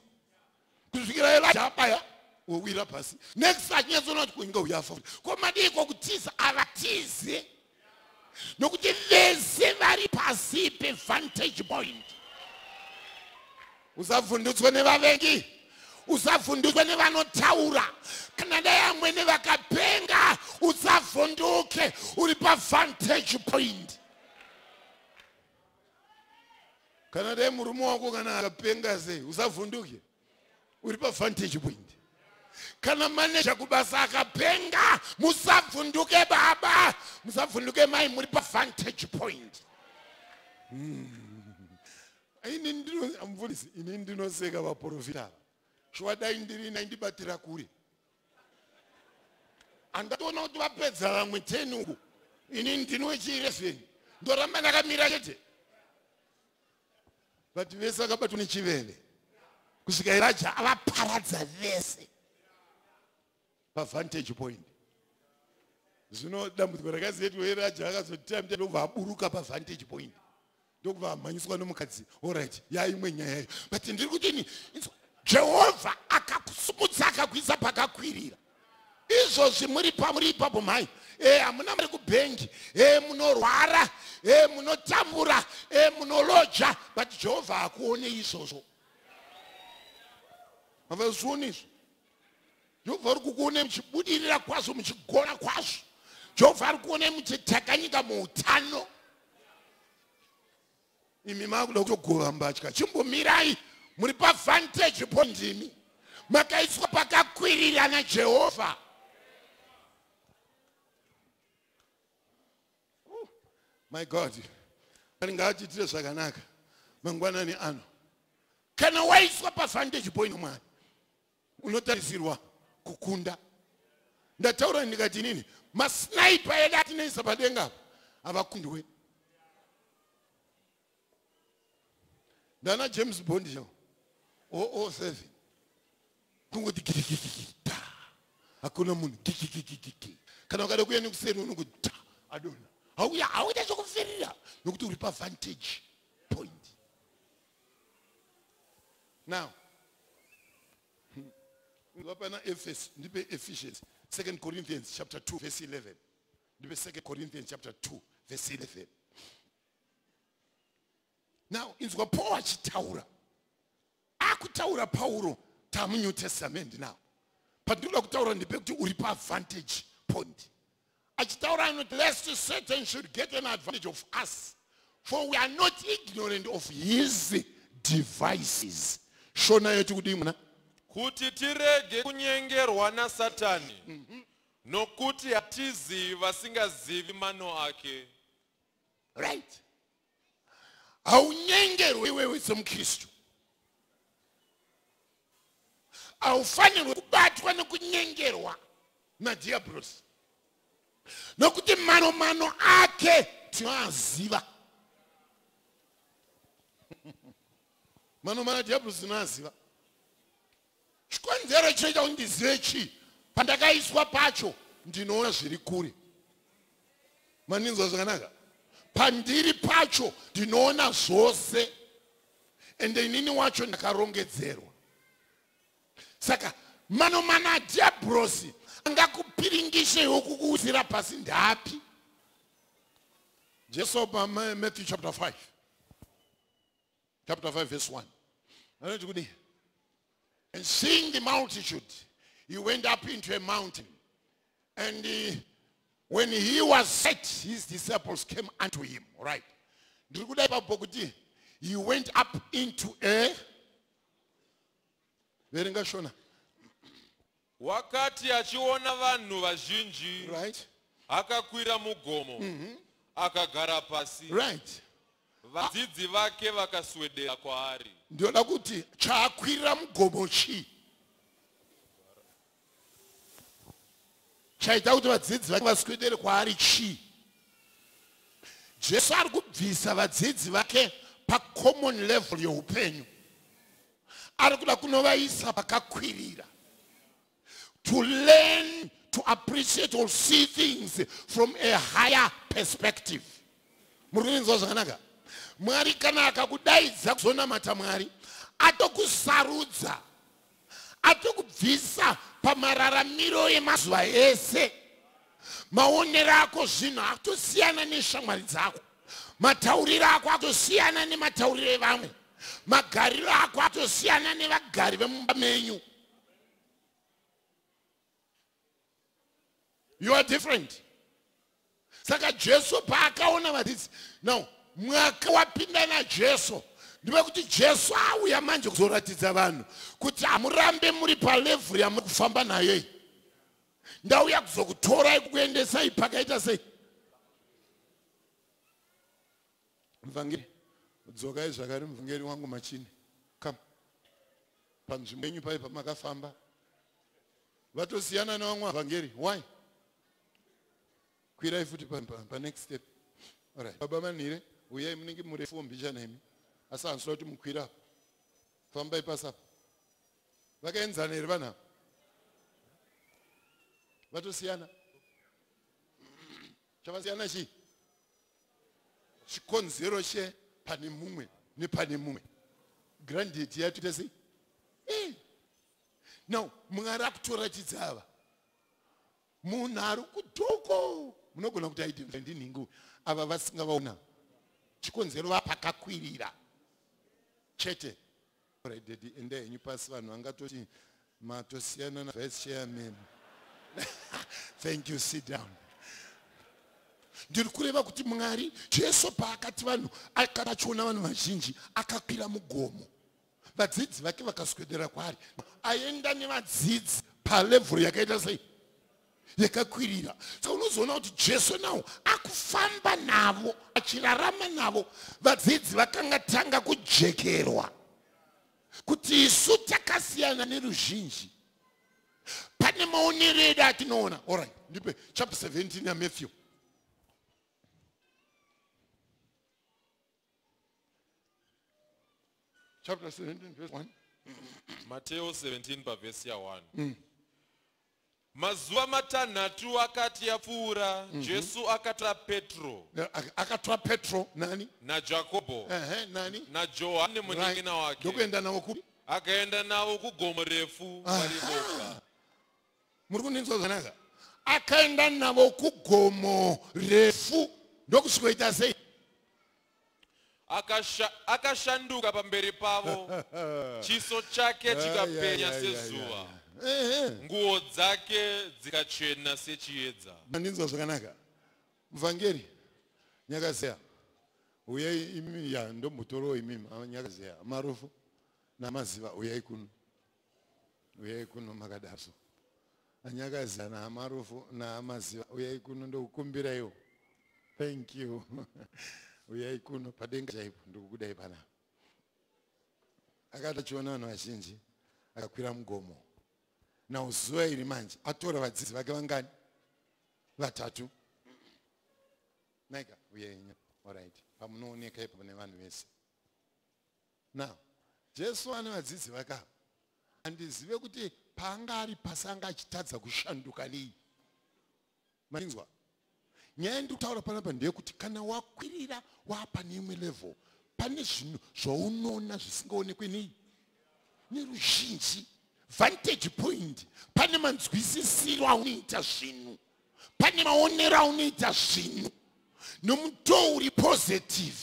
S1: Kusvikira Elijah abaya wowira pasi. Next achanyatsoona kuti kuinga uyu afa. Ko madii kwokutiza avatize. Nokuti vese vari pasi pevantage point. Usavhundutswe nevavengi. Usavhundutswe nevanotaura. Kana dai amwene vakapenga usavhunduke uri pavantage point. Kana dai murume wako kana akapenga sei usavhunduke uri pavantage point. Kana manager kubasa akapenga musavhunduke baba, musavhunduke mai, muri pavantage point. Ini ndinoseka vaprofita. Shwadai ndiri naindibatira kure. Andatoona kuti vapedza vamwe 10 uko. Ini ndinochi11. Ndoramba ndakamira chete. Vati vese vakabatwa nechiveve. Kusvika Elijah avaparadza vese pavantage point. Zvino dambudziko rakaziyetu Elijah akazotita ndobva aburuka pavantage point. Ndokubva amhanyiswa nomukadzi. Alright, yaimwe nyaya yayo. But ndiri kuti Jehovah akakusumudza akakuisa pakakwirira. Izvozvi muri ipapo mai. Hamuna mari kubhengi. Munorwara. Munotambura. Munoloja. But Jehovah akuone izvozvo. Havazvioni izvo. Jehovah ari kukuone muchibudirira kwazvo, muchigona kwazvo. Jehovah ari kuone muchitakanyika muutano. Imi makuda kutogova mbatya. Chimbomirai muri pavantage point imi. Makaiswa pakakwirira naJehovah. My God. Ngaatitire zvakanaka mangwanani ano. Kana waiswa pavantage point Mwari, unotarisirwa kukunda. Ndataura ndikati nini? Masniper edu atinoisa padenga apa avakundwe. Ndana James Bond jo. 007. Kungoti kikikikita. Hakuna munhu kikikikiki. Kana ukada kuya nekuseri unongoti adona. Hauita zvokufirira nokuti uri pavantage point. Now, ngapana Ephesians 2 Corinthians chapter 2 verse 11. Ndipe 2 Corinthians chapter 2 verse 11. Now, inzwa Paul achitaura. Akutaura Paulo tamu New Testament now. pandinoda kutaura ndepekuti uri paadvantage point. Achitaura anoti lest Satan should get an advantage of us, for we are not ignorant of his devices. Shona yetu kudi mwana?
S2: Kuti tirege kunyengerwa na Satani. Nokuti hatiziva singazivi mano ake.
S1: Right. Haunyengerwe wewe semkristu. Haufanirwe kubatwa nekunyengerwa na diablos. Nokuti mano ake tinoaziva. Mano diablos tinoaziva. Chikonzero chinoita kuti ndizive chi pandakaiswa pacho ndinoona zviri kure. Maninzwa zvakanaka. Pandiri pacho ndinoona zvose ende inini wacho ndakarongedzerwa. Saka mano diablos angakupiringishe yokukuuzira pasi ndapi. Jesu pa Matthew chapter 5. Chapter 5 verse 1. Anoti kudi. And seeing the multitude, he went up into a mountain. And when he was set, his disciples came unto him. Right. He went up into a...
S2: Wakati achiona vanhu vazhinji,
S1: right,
S2: akakwira mugomo, akagara pasi.
S1: Right.
S2: Vadzidzi vake vakaswedera kwaari.
S1: Ndioda kuti chaakwira mugomo chi. Chaita kuti vadzidzi vake vaswedere kwaari chi. Jesu ari kubvisa vadzidzi vake pa common level yeupenyu. Ari kuda kunovaisa pakakwirira. To learn to appreciate or see things from a higher perspective. Murinzwa zvakanaka. Mwari kana akakudaidza kuzonamata Mwari, atokusarudza, atokubvisa pamararamiro emazuva ese. Maonero ako zvinhu atosiyana neshamwari dzako. Matauriro ako atosiyana nematauriro evamwe. Magariro ako atosiyana nevagari vemumba menyu. You are different. Saka Jesu paakaona vadzidzi. Now, mwaka wapinda na Jesu. Ndiwe kuti Jesu auya manje kuzoratidza vanhu kuti amurambe muri pa level yamuri kufamba nayo. Ndauya kuzokutorai kuendesai pakaita sei. Mvangeri, dzokai zvakare mvangeri wangu machini. Come. Panzvimbo yenyu pai pamakafamba. Vatosiyana nevamwe vangeri. Why? Kwirai futi pa next step. Alright. Baba manire, uyai munenge murefu mbicha nemi. Asa ansura kuti mukwira. Fambai pasapa. Vakaenzana here vana. Vatosiyana. Chavasiyana chi? Chikonzero che pane mumwe nepane mumwe. Grandity yatuita sei? Now, Mwari akutoratidza ava. Munhu ari kudhoko. Munogona kuti aiti ndinhingu ava vasingavaona. Chikonzero vapakakwirira. Chete. Alright, daddy, enda henyu pasi vanhu vangatoti matosiyana na vice chairman. Thank you, sit down. Ndiri kureva kuti Mwari Jesu paakati vanhu akachiona vanhu vazhinji akakwira mugomo. Vadzidzi vake vakaswedera kwaari. Aenda nevadzidzi palevel yakaita sei? Yakakwirira. Saka unozoona kuti Jesu nawo akufamba navo, achirarama navo. Vadzidzi vakangatanga kujekerwa. Kuti isu takasiyana neruzhinji. Pane maonero edu atinoona. Alright, ndipe chapter 17 ya Matthew. Chapter 17 verse 1.
S2: Mateo 17 pa verse ya 1. Mazuva matanhatu akati yapfuura, Jesu akatora Petro.
S1: Akatora Petro nani?
S2: Na Jacobo.
S1: Nani?
S2: Na Johane munin'ina wake.
S1: Ndokuenda navo kupi?
S2: Akaenda navo kugomo refu pariboka.
S1: Muri kuninzwa zvakanaka? Akaenda navo kugomo refu. Ndokusvikoita sei?
S2: Akashanduka pamberi pavo, chiso chake chikapenya sezuva. nguo dzake dzikachena sechiedza.
S1: Mandinzwa zvakanaka. Mvangeri Nyakazeya. Uyai imi ya ndombotoro imi Nyakazeya. Marufu na maziva uyai kuno. Uyai kuno makadaso. Anyakazeya na marufu na maziva uyai kuno ndokukumbira yo. Thank you. Uyai kuno padenga chaipo ndokudai pana. Akatachiona vanhu vazhinji akakwira mugomo. Na zuva iri manje atora vadzidzi vake vangani? Vatatu. Naika uyai. Alright. Pamunooneka ipo pane vanhu vese. Now, Jesu ane vadzidzi vake. Andizive kuti paangari pasanga achitadza kushanduka nei. Manzwa. Nyaya ndikutaura panapa ndeyekuti kana wakwirira wapane imwe level, pane zvinhu zvaunoona zvisingaonekwi nei. Neruzhinji. Vantage point. Pane manzwisisiro aunoita zvinhu. Pane maonero aunoita zvinhu. Nomutouri positive.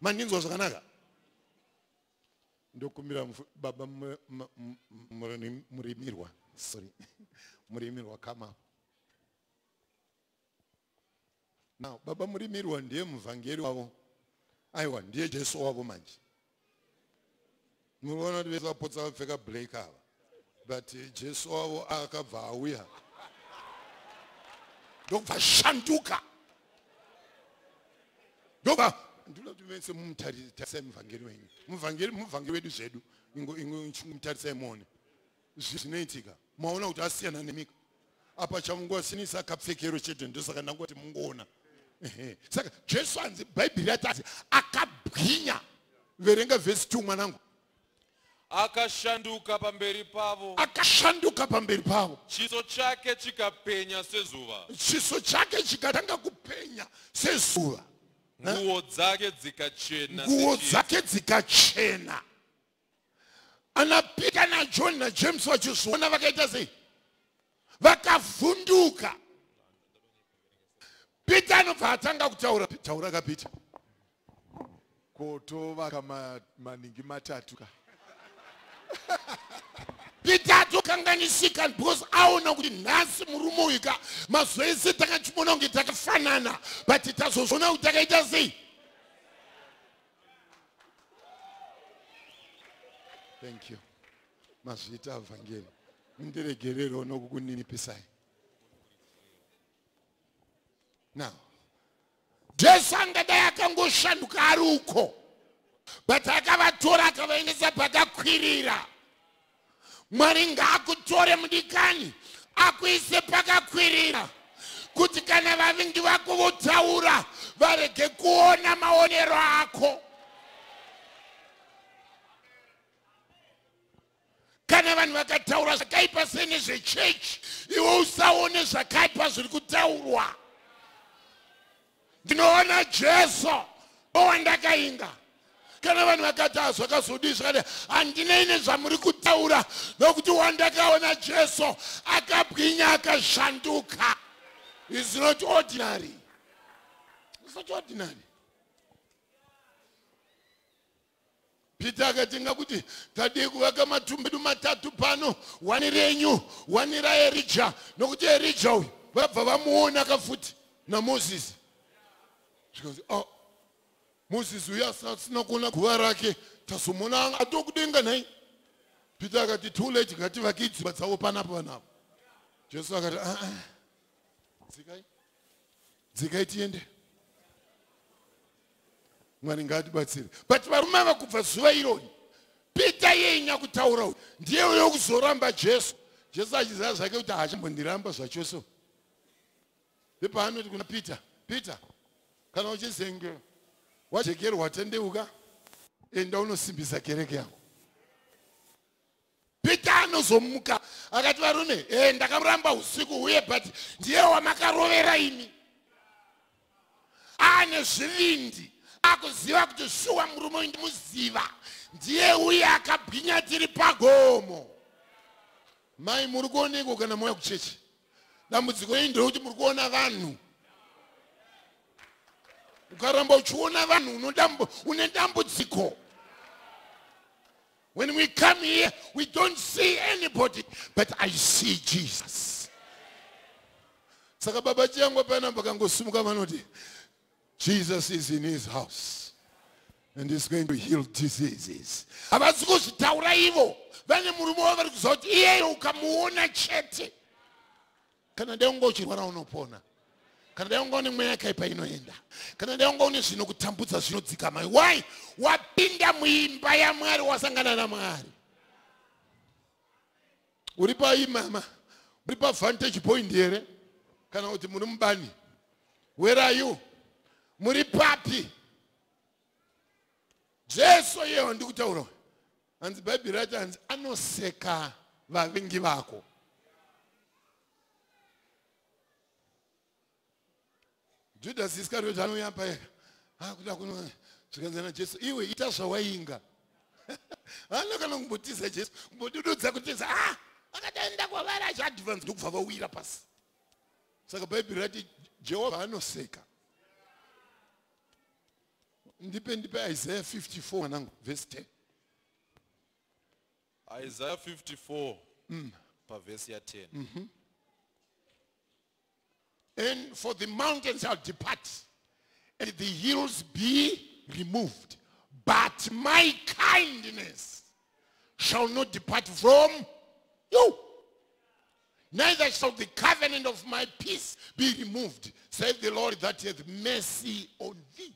S1: Mandinzwa zvakanaka. Ndokumbira baba murimirwa. Sorry. Murimirwa kama. Now, baba murimirwa ndiye muvhangeri wavo. Aiwa, ndiye Jesu wavo manje. Muriona kuti vese vapotsa vapfeka black ava. But Jesu wavo akabva auya. Ndobva shanduka. Ndobva ndinoda kuti vese mumutarise muvhangeri wenyu. Muvhangeri wedu zvedu. Ingo mutarise muone. Zvinoitika. Maona kuti asiyana nemika. Apa chamunguva sinisa akapfekero chete ndosaka ndangoti mungoona. Saka Jesu anzi Bhaibheri yati akabwinya. Verenga verse 2 mwanangu.
S2: Akashanduka pamberi pavo.
S1: Akashanduka pamberi pavo.
S2: Chiso chake chikapenya sezuva.
S1: Chiso chake chikatanga kupenya sezuva.
S2: Nguo dzake dzikachena.
S1: Nguo dzake dzikachena. Ana Peter na John na James vachizviona vakaita sei? Vakavhunduka. Peter anobva atanga kutaura. Taura kaPeter.
S3: Kotova kama maningi matatu ka.
S1: Peter atokanganisika because aona kuti nhasi murume uyu ka mazuva ese takachimona kunge takafanana but tazozviona kuti takaita sei. Thank you. Mazvita vhangeri. Mundiregerero nokukunipisai. Now, Jesu angadai akangoshanduka ari uko. But akavatora akavaendesa pakakwirira. Mwari ngaakutore mudikani akuise pakakwirira. Kuti kana vavingi vako votaura varege kuona maonero ako. Kana vanhu vakataura zvakaipa sene zvechechi, iwe usaone zvakaipa zviri kutaurwa. Ndinoona Jesu owandakainga. Kana vanhu vakati zvakazodii zvakati handina ine zvamuri kutaura nokuti wandakaona Jesu akabwinya akashanduka. It's not ordinary. It's not ordinary. Peter akatenga kuti tadii kuvaka matumbidu matatu pano, wani renyu, wani raErija, nokuti Erija uyu vabva vamuona akafuti naMozisi. Zvikazi Mozisi uyu asina kuona guva rake, tasomona atokudenga nai. Peter akati too late, ngativake dzimba dzavo panapo panapo. Jesu akati dzikai tiende. Mwari ngatibatsire. But varume ava kubva zuva irori, Peter yeinya kutaura uyu ndiye uyo kuzoramba Jesu. Jesu achiziva zvake kuti haachambondiramba zvachoso. Paanoti kuna Peter, Peter, kana uchizenge wajekerwa tendeuka, enda unosimbisa kereke yangu. Peter anozomuka akati varume, ndakamuramba usiku uye but ndiye wamakarovera imi. Ane zvivindi akuziva kuti shuwa murume uyu ndimuziva, ndiye uye akabwinya tiri pagomo. Mai muri kuoneko kana mauya kuchechi? Dambudziko iri nderekuti muri kuona vanhu. Ukaramba uchiona vanhu une dambudziko. When we come here, we don't see anybody, but I see Jesus. Saka baba changu pana pakangosumuka vanoti, Jesus is in his house and he's going to heal diseases. Havasi kuzvitaura ivo, vane murume wavari kuziva kuti iyeyo ukamuona chete, kana dai unga uchirwara unopona, kana dai unga une mweya yakaipa inoenda, kana dai unga une zvinokutambudza zvinodzikama. Why? Wapinda muimba yaMwari, wasangana naMwari. Uri pai mama? Uri pa vantage point here? Kana kuti muri mubani? Where are you? Muri papi? Jesu yeho ndikutaura. Hanzi Bhaibheri rati hanzi anoseka vavengi vako. Judas Iscariot anouya paya. Kuda kuno zvikanzana Jesu, iwe ita zvawainga. Hana kana kumbotisa Jesu, kumbodududza kutisa, akataenda kwavari achadvance ndokubva vawira pasi. Saka Bhaibheri rati Jehovha anoseka. Ndipe Isaiah 54 mwanangu, verse 10.
S2: Isaiah 54 verse 10.
S1: And for the mountains shall depart, and the hills be removed, but my kindness shall not depart from you. Neither shall the covenant of my peace be removed, saith the Lord that hath mercy on thee.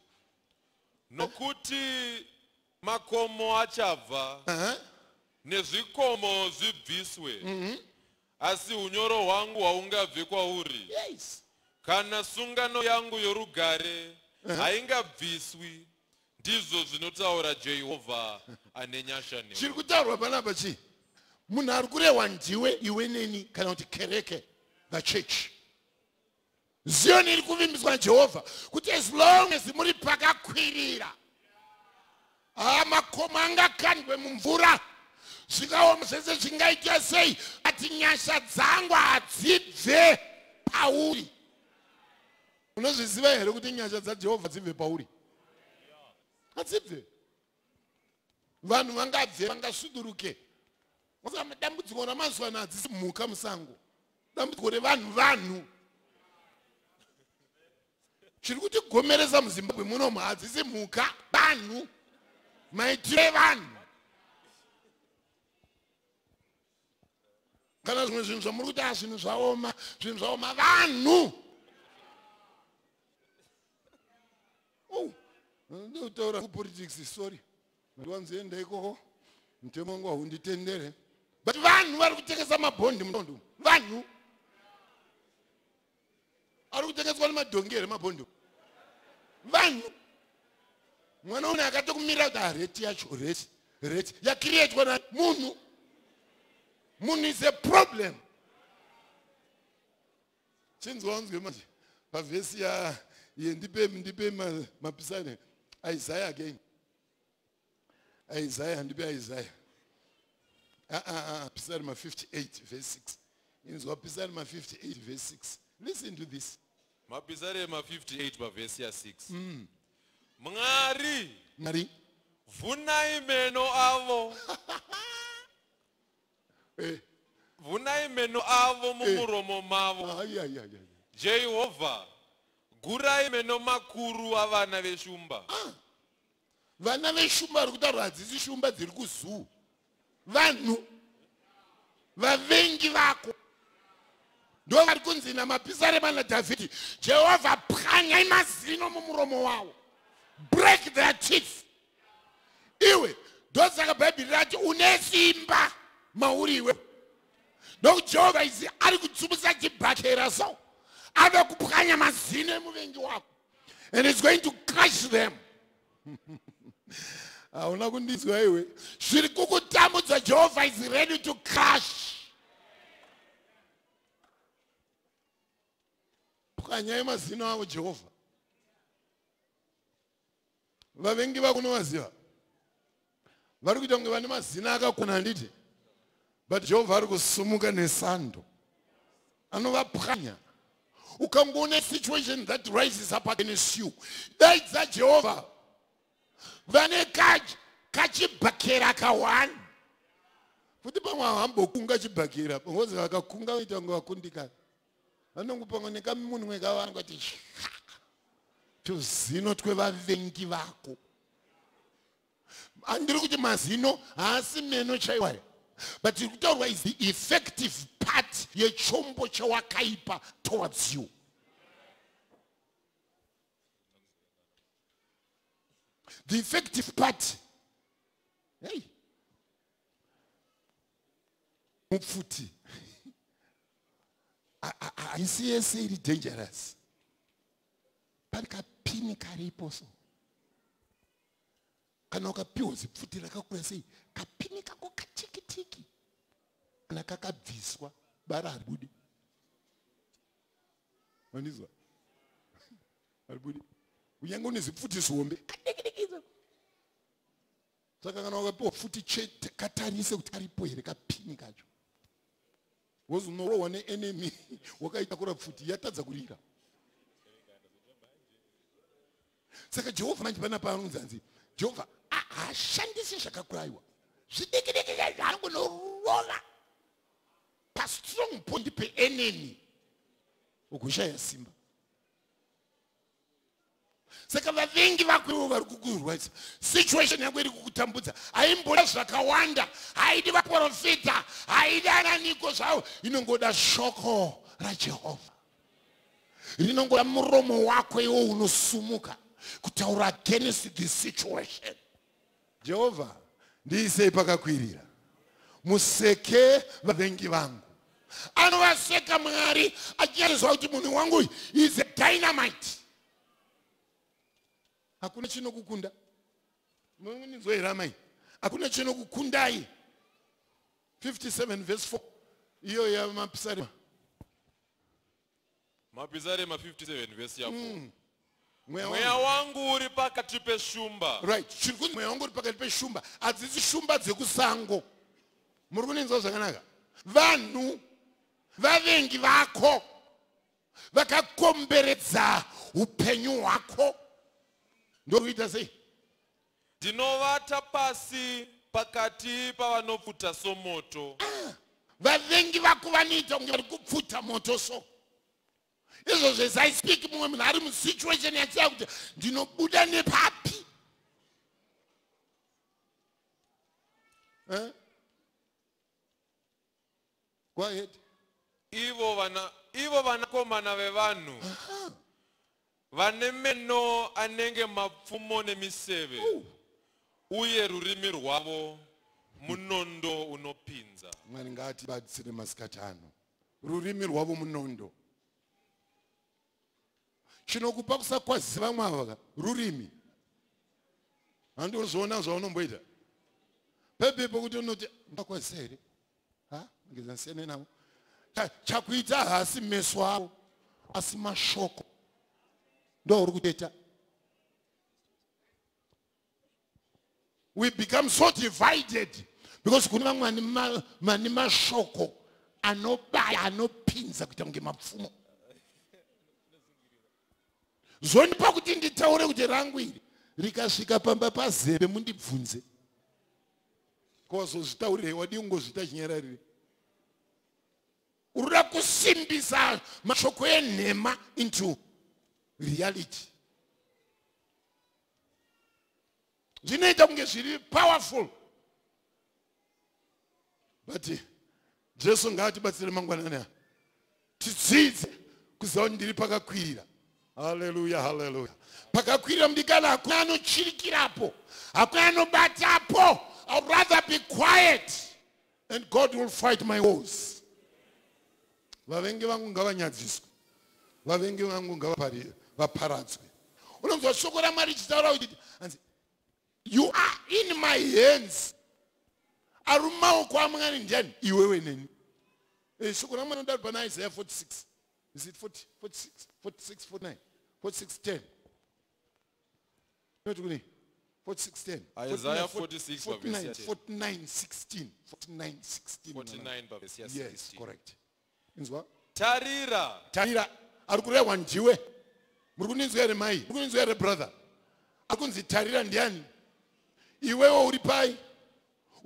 S2: Nokuti makomo achabva nezvikomo zvibviswe, asi unyoro hwangu haungabve kwauri.
S1: Yes.
S2: Kana sungano yangu yorugare haingabviswi, ndizvo zvinotaura Jehovha ane nyasha newe.
S1: Chiri kutaurwa panapa chi? Munhu ari kurehwa ndiwe, iwe neni, kana kuti kereke, the church. Zioni iri kuvimbiswa naJehovha kuti as long as muri pakakwirira, makomo angakandwe mumvura, zvikaoma zvese zvingaita sei, ati nyasha dzangu hadzibve pauri. Unozviziva here kuti nyasha dzaJehovha dzibve pauri? Hadzibve. Vanhu vangabve, vangasvuduruke. Dambudziko ramazuva ano hadzisi mhuka musango. Dambudziko revanhu. Chiri kuti gomeresa muZimbabwe munomu hadzisi mhuka, vanhu. Maitiro evanhu. Kana zvimwe zvinhu zvamuri kuti zvinhu zvaoma, vanhu. Ndinotaura kupolitics, sorry. Ndiwanzoenda ikoko, mutemo wangu haunditendere. But vanhu vari kutengesa mabhondi munondo. Vanhu. Ari kutengeswa nemadhongere mabhondi. Vanhu. Mwana une akatokumira kuti rate yacho, rate yakreatwa namunhu. Munhu is a problem. Chinzwanzwe manje pavhesi ndipe mapisane Isaiah again. Isaiah ndipe Isaiah. Psalm 58 verse 6. Inzwa Psalm 58 verse 6. Listen to this.
S2: Psalm 58 verse 6. Mwari vunai meno avo. Vunai meno avo mumuromo mavo. Jehovha gurai meno makuru avana veshumba.
S1: Vana veshumba vari kutaura hadzisi shumba dziri kuzuu. Vanhu vavengi vako ndo vari kunzi namapisarema naDhavhidhi, Jehovha pwanyai mazino mumuromo wavo, break their teeth. Iwe ndosaka Bhaibheri rati une simba mauriwe. Nokuti Jehovha izi ari kutsumusa chibhakera so ave kupwanya mazino emuvengi wako, and it's going to crush them. Hauna kundizwa iwe. Zviri kukutambudza, Jehovah is ready to crush. Pwanyai mazino avo Jehovha. Vavengi vako unovaziva. Vari kuita kunge vane mazino akakona handiti. But Jehovha ari kusumuka nesando. Anovapwanya. Ukangoona situation that rises up against you, daidza Jehovha. Vane kachibhakera kawanda futi pamwe hambokunga chibhakira ngozi vakakunga vaita kunge vakundikana vanongopanga nekamunwe kavangati tuzino twevavengi vako handiri kuti mazino haasi meno chaiwa but tiri kutaurwa is the effective part yechombo chawakaipa towards you. The effective part. Hey. Mupfuti. I see it is dangerous. Palika pini karipo so. Kana ukapiwa zipfuti rakakura sei kapini kako kachiki kana kakabviswa bara haribudi. Manizwa. Haribudi. Unyango nezipfuti zombe. Saka kana ukapiwa futi chete katarise kuti karipo here kapini kacho. Wozu unorohwa enemy wakaita kura pfuti yatadza kurira. Saka Jehovha manje pana paanonzi Jehovha hashandisi zvakakuraiwa zvidiki zvangu norova pa strong point pe enemy ukushaya simba. Saka vavengi vako vari kukurwaisa situation yako iri kukutambudza haimboda zvakawanda haidi vaprofita haidi ananiko zvavo inongoda shoko raJehovha rinongoda muromo wako iwo unosumuka kutaura against the situation. Jehovha ndiisei pakakwirira museke vavengi vangu. Anovaseka Mwari achiyarizwa kuti munhu wangu is a dynamite. Hakuna chinokukunda. Munizwe mai. Hakuna chinokukundai. 57 verse 4. Iyo ya Mapisarema.
S2: Mapisarema 57 verse ya 4. Mweya wangu uri pakati peshumba.
S1: Right. Chirikuti mweya wangu uri pakati peshumba. Adzisi shumba dzekusango. Muri kuninzwa zvakanaka. Vanhu vavengi vako vakakomberedza upenyu hwako. Ndokuita sei?
S2: Ndinovata pasi pakati pavanopfuta somoto.
S1: Vavengi vako vanoita kunge vari kupfuta moto so. Izvo zvese I speak mumwe munhu ari musituation yachiya kuti ndinobuda nepapi. Go ahead.
S2: Ivo vanakomana vevanhu vane meno anenge mapfumo nemiseve uye rurimi rwavo munondo unopinza.
S1: Mwari ngatibatsire masikati ano. Rurimi rwavo munondo. Chinokupa kusakwaziva mwava rurimi. Handozviona zvaunomboita. Pepepo kuti unoti ndakwazisa here. Ngezasiyane navo. Chakuita hasi meso avo asi mashoko. Ndo uri kuteta. We become so divided because kuna mani mashoko anobaya anopinza kuita kunge mapfumo. Zvonipa kuti nditaure kuti rangu iri rikasvika pamba pazebe mundibvunze. Kwazozvitaurire wadi ungozvita chinyararire. Urida kusimbisa mashoko enhema into reality. Zvinoita kunge zviri powerful. But Jesu ngatibatsire mangwanani. Tidzidze kuziva kuti ndiri pakakwirira. Hallelujah, hallelujah. Pakakwirira mudikana hakuna anochirikirapo. Hakuna anobatapo. I'd rather be quiet and God will fight my wars. Vavengi vangu ngavanyadziswe. Vavengi vangu ngavaparadzwe. Unonzwa shoko raMwari richitaura kuti you are in my hands. Ari mumaoko aMwari ndiani? Iwewe neni. Shoko raMwari ndari pana Isaiah 46. Is it 40, 46, 46, 49, 46, 10? Not really. 46, 10.
S2: Isaiah 46,
S1: 49, 49, 16. 49, 16.
S2: 49, verse 16.
S1: Yes, correct. Inzwa?
S2: Tarira.
S1: Tarira. Arukurehwa ndiwe. Murukuninzwa here mai. Murukuninzwa here brother. Akunzi tarira ndiani. Iwewe uri pai.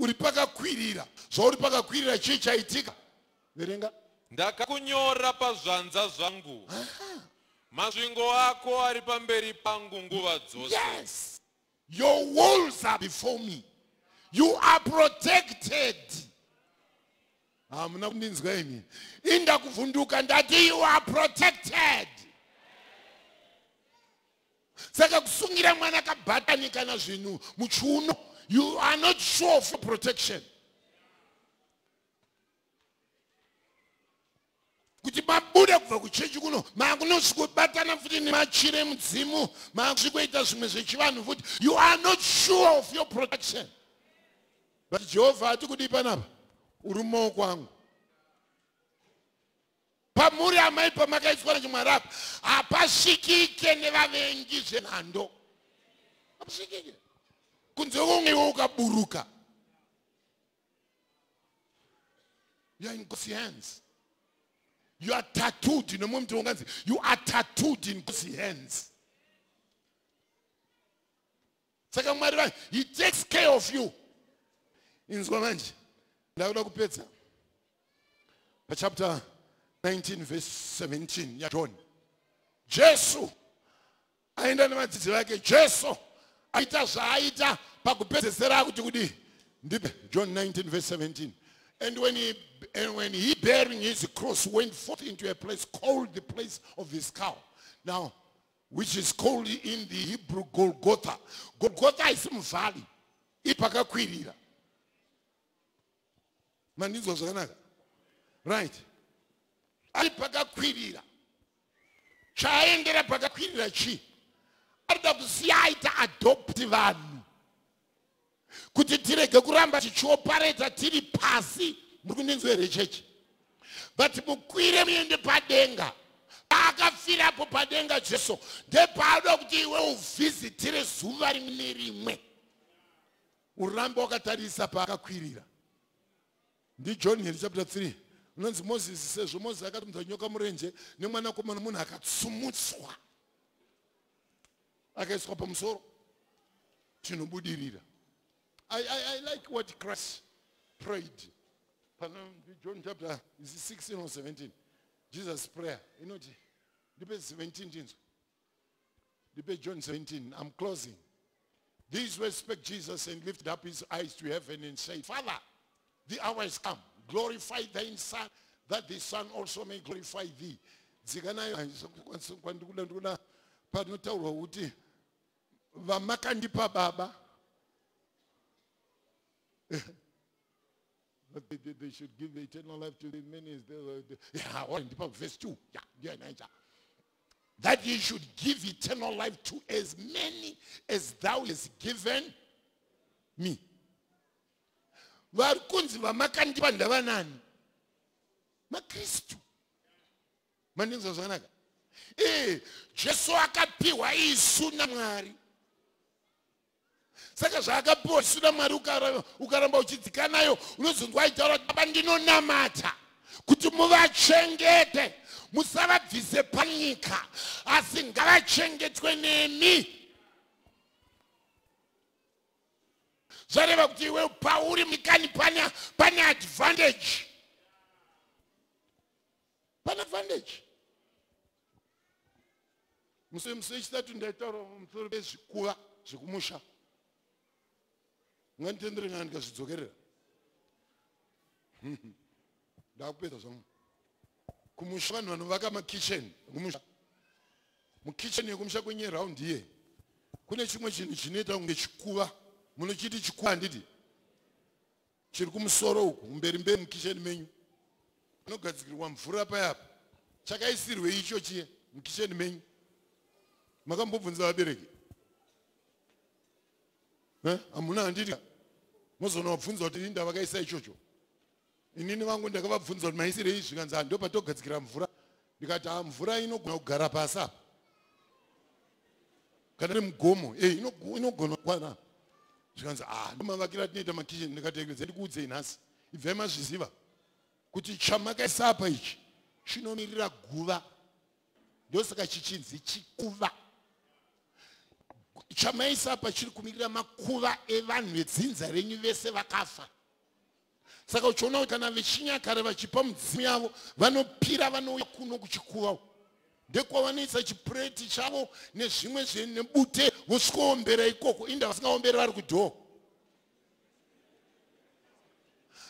S1: uri pakakwirira. Zvauri pakakwirira chii chaitika? Verenga.
S2: Ndakakunyora pazvanza zvangu. Masvingo ako ari pamberi pangu nguva dzose.
S1: Yes. Your walls are before me. You are protected. Hamuna kundinzwa imi. Inda kuvunduka ndati you are protected. Saka kusungira mwana kabatani kana zvinu muchiuno. You are not sure of your protection. Kuti mabuda kubva kuchechi kuno makunosvikobatana futi nemachire mudzimu makusvikoita zvimwe zvechivanhu futi. You are not sure of your protection. But Jehovah hati kudi panapa uri mumaoko angu. Pamuri amai pamakaiswa nachimwari apa hapasvikike nevavengi zvenhando. Hapasvikike. Kunze kwomwewo ukaburuka. You are in God's hands. You are tattooed. You are tattooed in God's hands. Saka mwari vangu, he takes care of you. Inzwa manje. Ndakuda kupedza. Pa chapter 19 verse 17 ya John. Jesu aenda nemadzidzi vake. Jesu aita zvaaita pakupedzesera kuti kudi ndipe. John 19 verse 17. And when he bearing his cross went forth into a place called the place of the skull. Now, which is called in the Hebrew Golgotha. Golgotha is mvali. Ipakakwirira. Manizwa zvakanaka. Right. Ipakakwirira. Chaendera pakakwirira chi. Arida kusiya aita adopti vanhu. Kuti tirege kuramba tichiopareta tiri pasi. Mukundinzwere chechi. But mukwire muende padenga. Akafirapo padenga Jesu. Ndepaada kuti iwe uvhizitire zuva rimwe nerimwe. Urambe wakatarisa paakakwirira. Ndi John here chapter 3. Unonzi Moses sezvo Moses akatumidza nyoka murenje nemwanakomana munhu akatsumutswa. Akaiswa pamusoro. Chinobudirira. I like what Christ prayed. John chapter 16 or 17. Jesus' prayer. You know, debate 17 things. Debate John 17. I'm closing. These words spake Jesus and lifted up his eyes to heaven and said, Father, the hour is come. Glorify thy Son, that the Son also may glorify thee. Panotaurwa kuti vamakandipa Baba. But they should give eternal life to the many. Verse 2. Yeah, that you should give eternal life to as many as thou hast given me. Varikunzi vamakandipa ndavanani? MaKristu. Mandinzwa zvakanaka. Jesu akapiwa isu naMwari. Saka zvakapiwa isu naMwari ukaramba uchidzika nayo unozonzwa aitaura kuti Baba ndinonamata kuti muvachengete musavabvise panyika asi ngavachengetwe nemi. Zvareva kuti iwe pauri mukani pane advantage. Pane advantage. Musi chitatu ndaitaura pamusoro pezvikuva zvekumusha. Nganditendere ngani ndikazvidzokerera. Ndakupedza zvangu. Kumusha vanhu vanovaka makitchen kumusha. Mukitchen yekumusha kwenye round here. Kune chimwe chinhu chinoita kunge chikuva. Munochiti chikuva handiti. Chiri kumusoro uku mberi mukitchen menyu. Munogadzikirwa mvura payapa. Chakaisirwe icho chiye mukitchen menyu. Makambobvunza vabereki. Hamuna handiti. Mozona wabvunza kuti inda vakaisa ichocho. Inini vangu ndakavabvunza kuti maisire izvi zvikanzi ndo patogadzikira mvura. Ndikati mvura inogona kugara pasi apa. Kana iri mugomo, inogona kwana. Zvikanzi ndomavakira tinoita makitchen. Ndikati ndikuudzei nhasi. Ibvai mazviziva kuti chamakaisa apa ichi chinomirira guva. Ndosaka chichinzi chikuva. chamaisa apa chiri kumirira makuva evanhu vedzinza renyu vese vakafa. Saka uchiona kuti kana vechinyakare vachipa midzimu yavo vanopira vanouya kuno kuchikuva. Ndekwavanoisa chipureti chavo nezvimwe nebute vosvikombera ikoko, inda vasingaomberi vari kudhoo.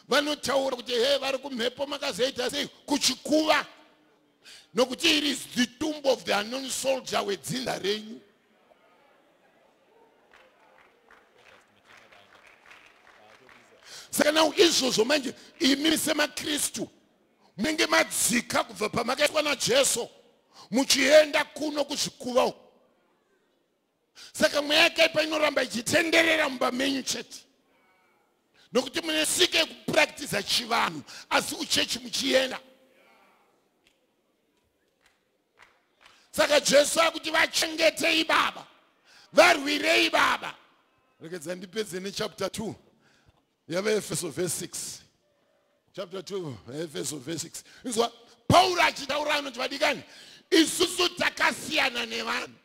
S1: Vanotaura kuti he vari kumhepo makazoita sei kuchikuva, nokuti it is the tomb of the unknown soldier wedzinza renyu. Saka now izvozvo manje imi semakristu munenge madzika kubva pamakaitwa naJesu muchienda kuno kuzvikuva uko. Saka mweya yakaipa inoramba ichitenderera mumba menyu chete, nokuti munesika yekupractiza chivanhu asi uchechi muchienda. Saka Jesu akuti vachengetei Baba, varwirei Baba. Rekedza ndipedze nechapter 2 yaveEfeso verse 6. Chapter 2 Efeso verse 6. Izwa Paul achitaura anoti vadikani, isusu takasiyana nevanhu.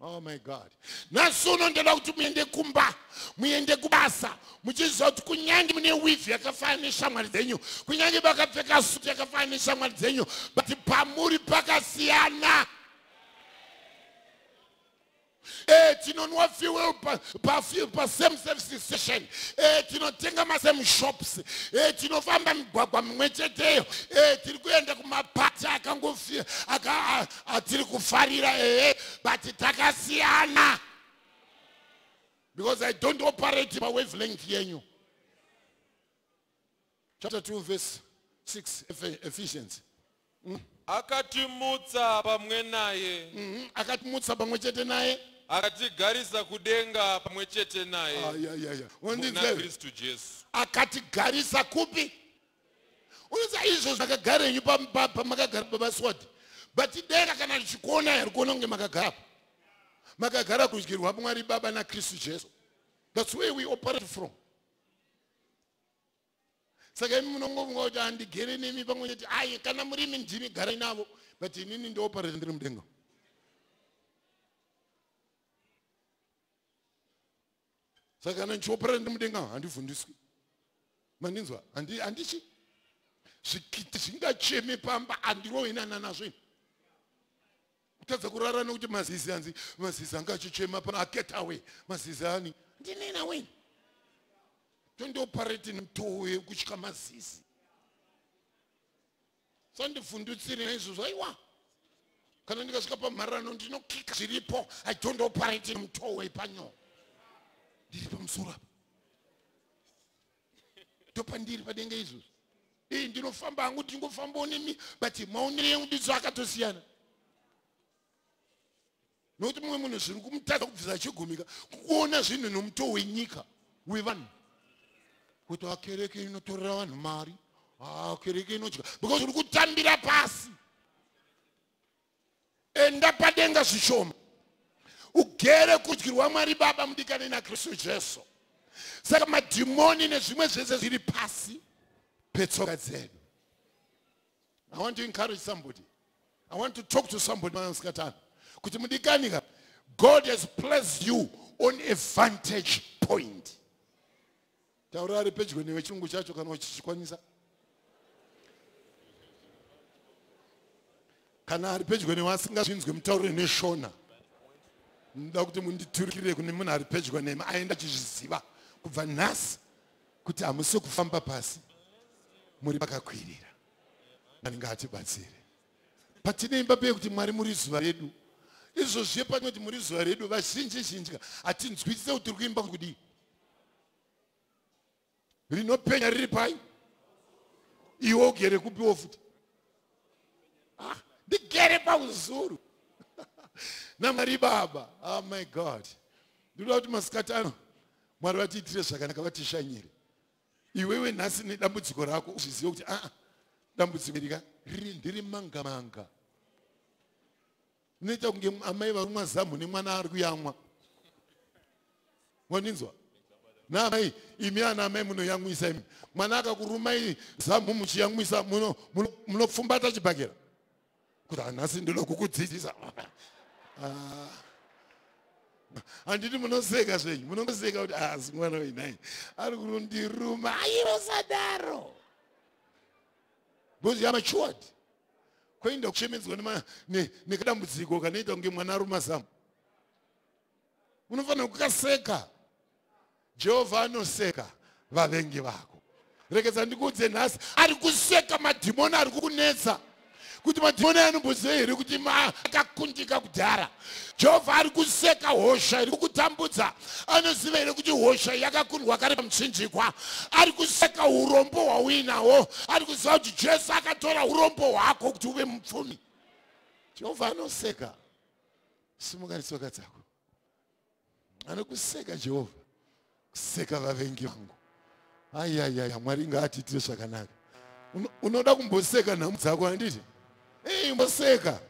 S1: Oh my God. Nasuno ndinoda kuti muende kumba, muende kubasa, muchiziva kuti kunyange mune wifi yakafanana neshamwari dzenyu, kunyange vakapfeka suti yakafanana neshamwari dzenyu, but pamuri pakasiyana. Tinonwa fuel pa same service station, tinotenga masame shops, tinofamba migwagwa mimwe cheteyo, tiri kuenda kumapati akangofira atiri kufarira, but takasiyana, because I don't operate pa wavelength yenyu. Chapter 2 verse 6 Ephesians.
S2: Akatimutsa pamwe naye.
S1: Akatimutsa pamwe chete naye.
S2: Akatigarisa kudenga pamwe chete naye. Muna Kristu Jesu.
S1: Akatigarisa kupi? Unoza izvo zvakagara yenyu pamakagara pabaswadi. But denga kana richikuona here kuona kunge makagara. Makagara kudyirwa Mwari Baba na Kristu Jesu. That's where we operate from. Saka imi munongovunga kuti handigere nemi pamwe chete, ai kana murimi ndimi garai navo, but inini ndooperate ndiri mudenga. Saka kana ndichioperate ndiri mudenga handifundiswi. Mandinzwa handichi zvikiti zvingacheme pamba handiroinana nazvo. Kutadza kurara nokuti mazizi hanzi mazizi anga achichema pana aketa we mazizi ani ndinena weni. Don't operate in mtowe kuchika mazizi. Sandifundutsire izvozvo aiwa. Kana ndikasvika pamharano ndinokika zviripo. I don't operate in mtowe panyo. Ndiri pamusoro apa. Ndopandiri padenga izvozvo. Ndinofamba hangu ndingofambawo nemi, but maonero enyu ndidzo akatosiyana. Nokuti mumwe munhu zviri kumutadza kubvisa achigumika kuona zvinhu nomutoo wenyika wevanhu. Kuti kereke inotorera vanhu mari, kereke inodya, because uri kutambira pasi. Enda padenga zvishoma, ugere kudyirwa Mwari Baba mudikani naKristu Jesu. Saka madhimoni nezvimwe zvese zviri pasi petsoka dzedu. I want to encourage somebody. I want to talk to somebody. Kuti mudikani ka, God has placed you on a vantage point. Taura ari pedyo newe chirungu chacho kana uchichikwanisa. Kana ari pedyo newe asingazvinzwe mutaurire neshona. Ndoda kuti munditurikire kune munhu ari pedyo nemi aenda achizviziva kubva nhasi kuti hamusi kufamba pasi, muri pakakwirira. Mwari ngaatibatsire. Patine imba pekuti Mwari muri zuva redu. Izvozviye panoti muri zuva redu vazhinji hatinzwisise kuti tiri kuimba kudii. Rinopenya riri pai, iwe ugere kupiwo futi. Ndigere pauzuru. naMwari Baba. Oh my God. Ndinoda kuti masikati ano Mwari vatiitire zvakanaka, vatishanyire. Iwewe nhasi nedambudziko rako uzvizive kuti dambudziko rika ndiri manga. Noita kunge amai varumwa zamu nemwana ari kuyamwa. Mwaninzwa? Namai, imi ana amai munoyamwisa imi. Mwana akakurumai zamu muchiyamwisa munopfumbata chibhakera. Kuti nhasi ndinoda kukudzidzisa. handiti munoseka zvenyu, munoseka kuti asi mwana wenai ari kundiruma. Aiwa sadaro. Because you are matured. Kwaenda kushemedzwa nekadambudziko kanoita kunge mwana aruma zamu. Unofanira kukaseka. Jehovha anoseka vavengi vako. Rekeza ndikuudze nhasi, ari kuseka madhimoni ari kukunetsa. Kuti madhimoni anomboziva here kuti akakundika kudhara. Jehovha ari kuseka hosha iri kukutambudza. Anoziva here kuti hosha yakakundwa kare pamuchinjikwa. Ari kuseka urombo hwauinawo. Ari kuziva kuti Jesu akatora urombo hwako kuti uve mupfumi. Jehovha anoseka. Simuka netsoka dzako. Anokuseka Jehovha. Kuseka vavengi vangu. Ayayaya, Mwari ngaatiitire zvakanaka. Unoda kumboseka nhamu dzako handiti? Mboseka.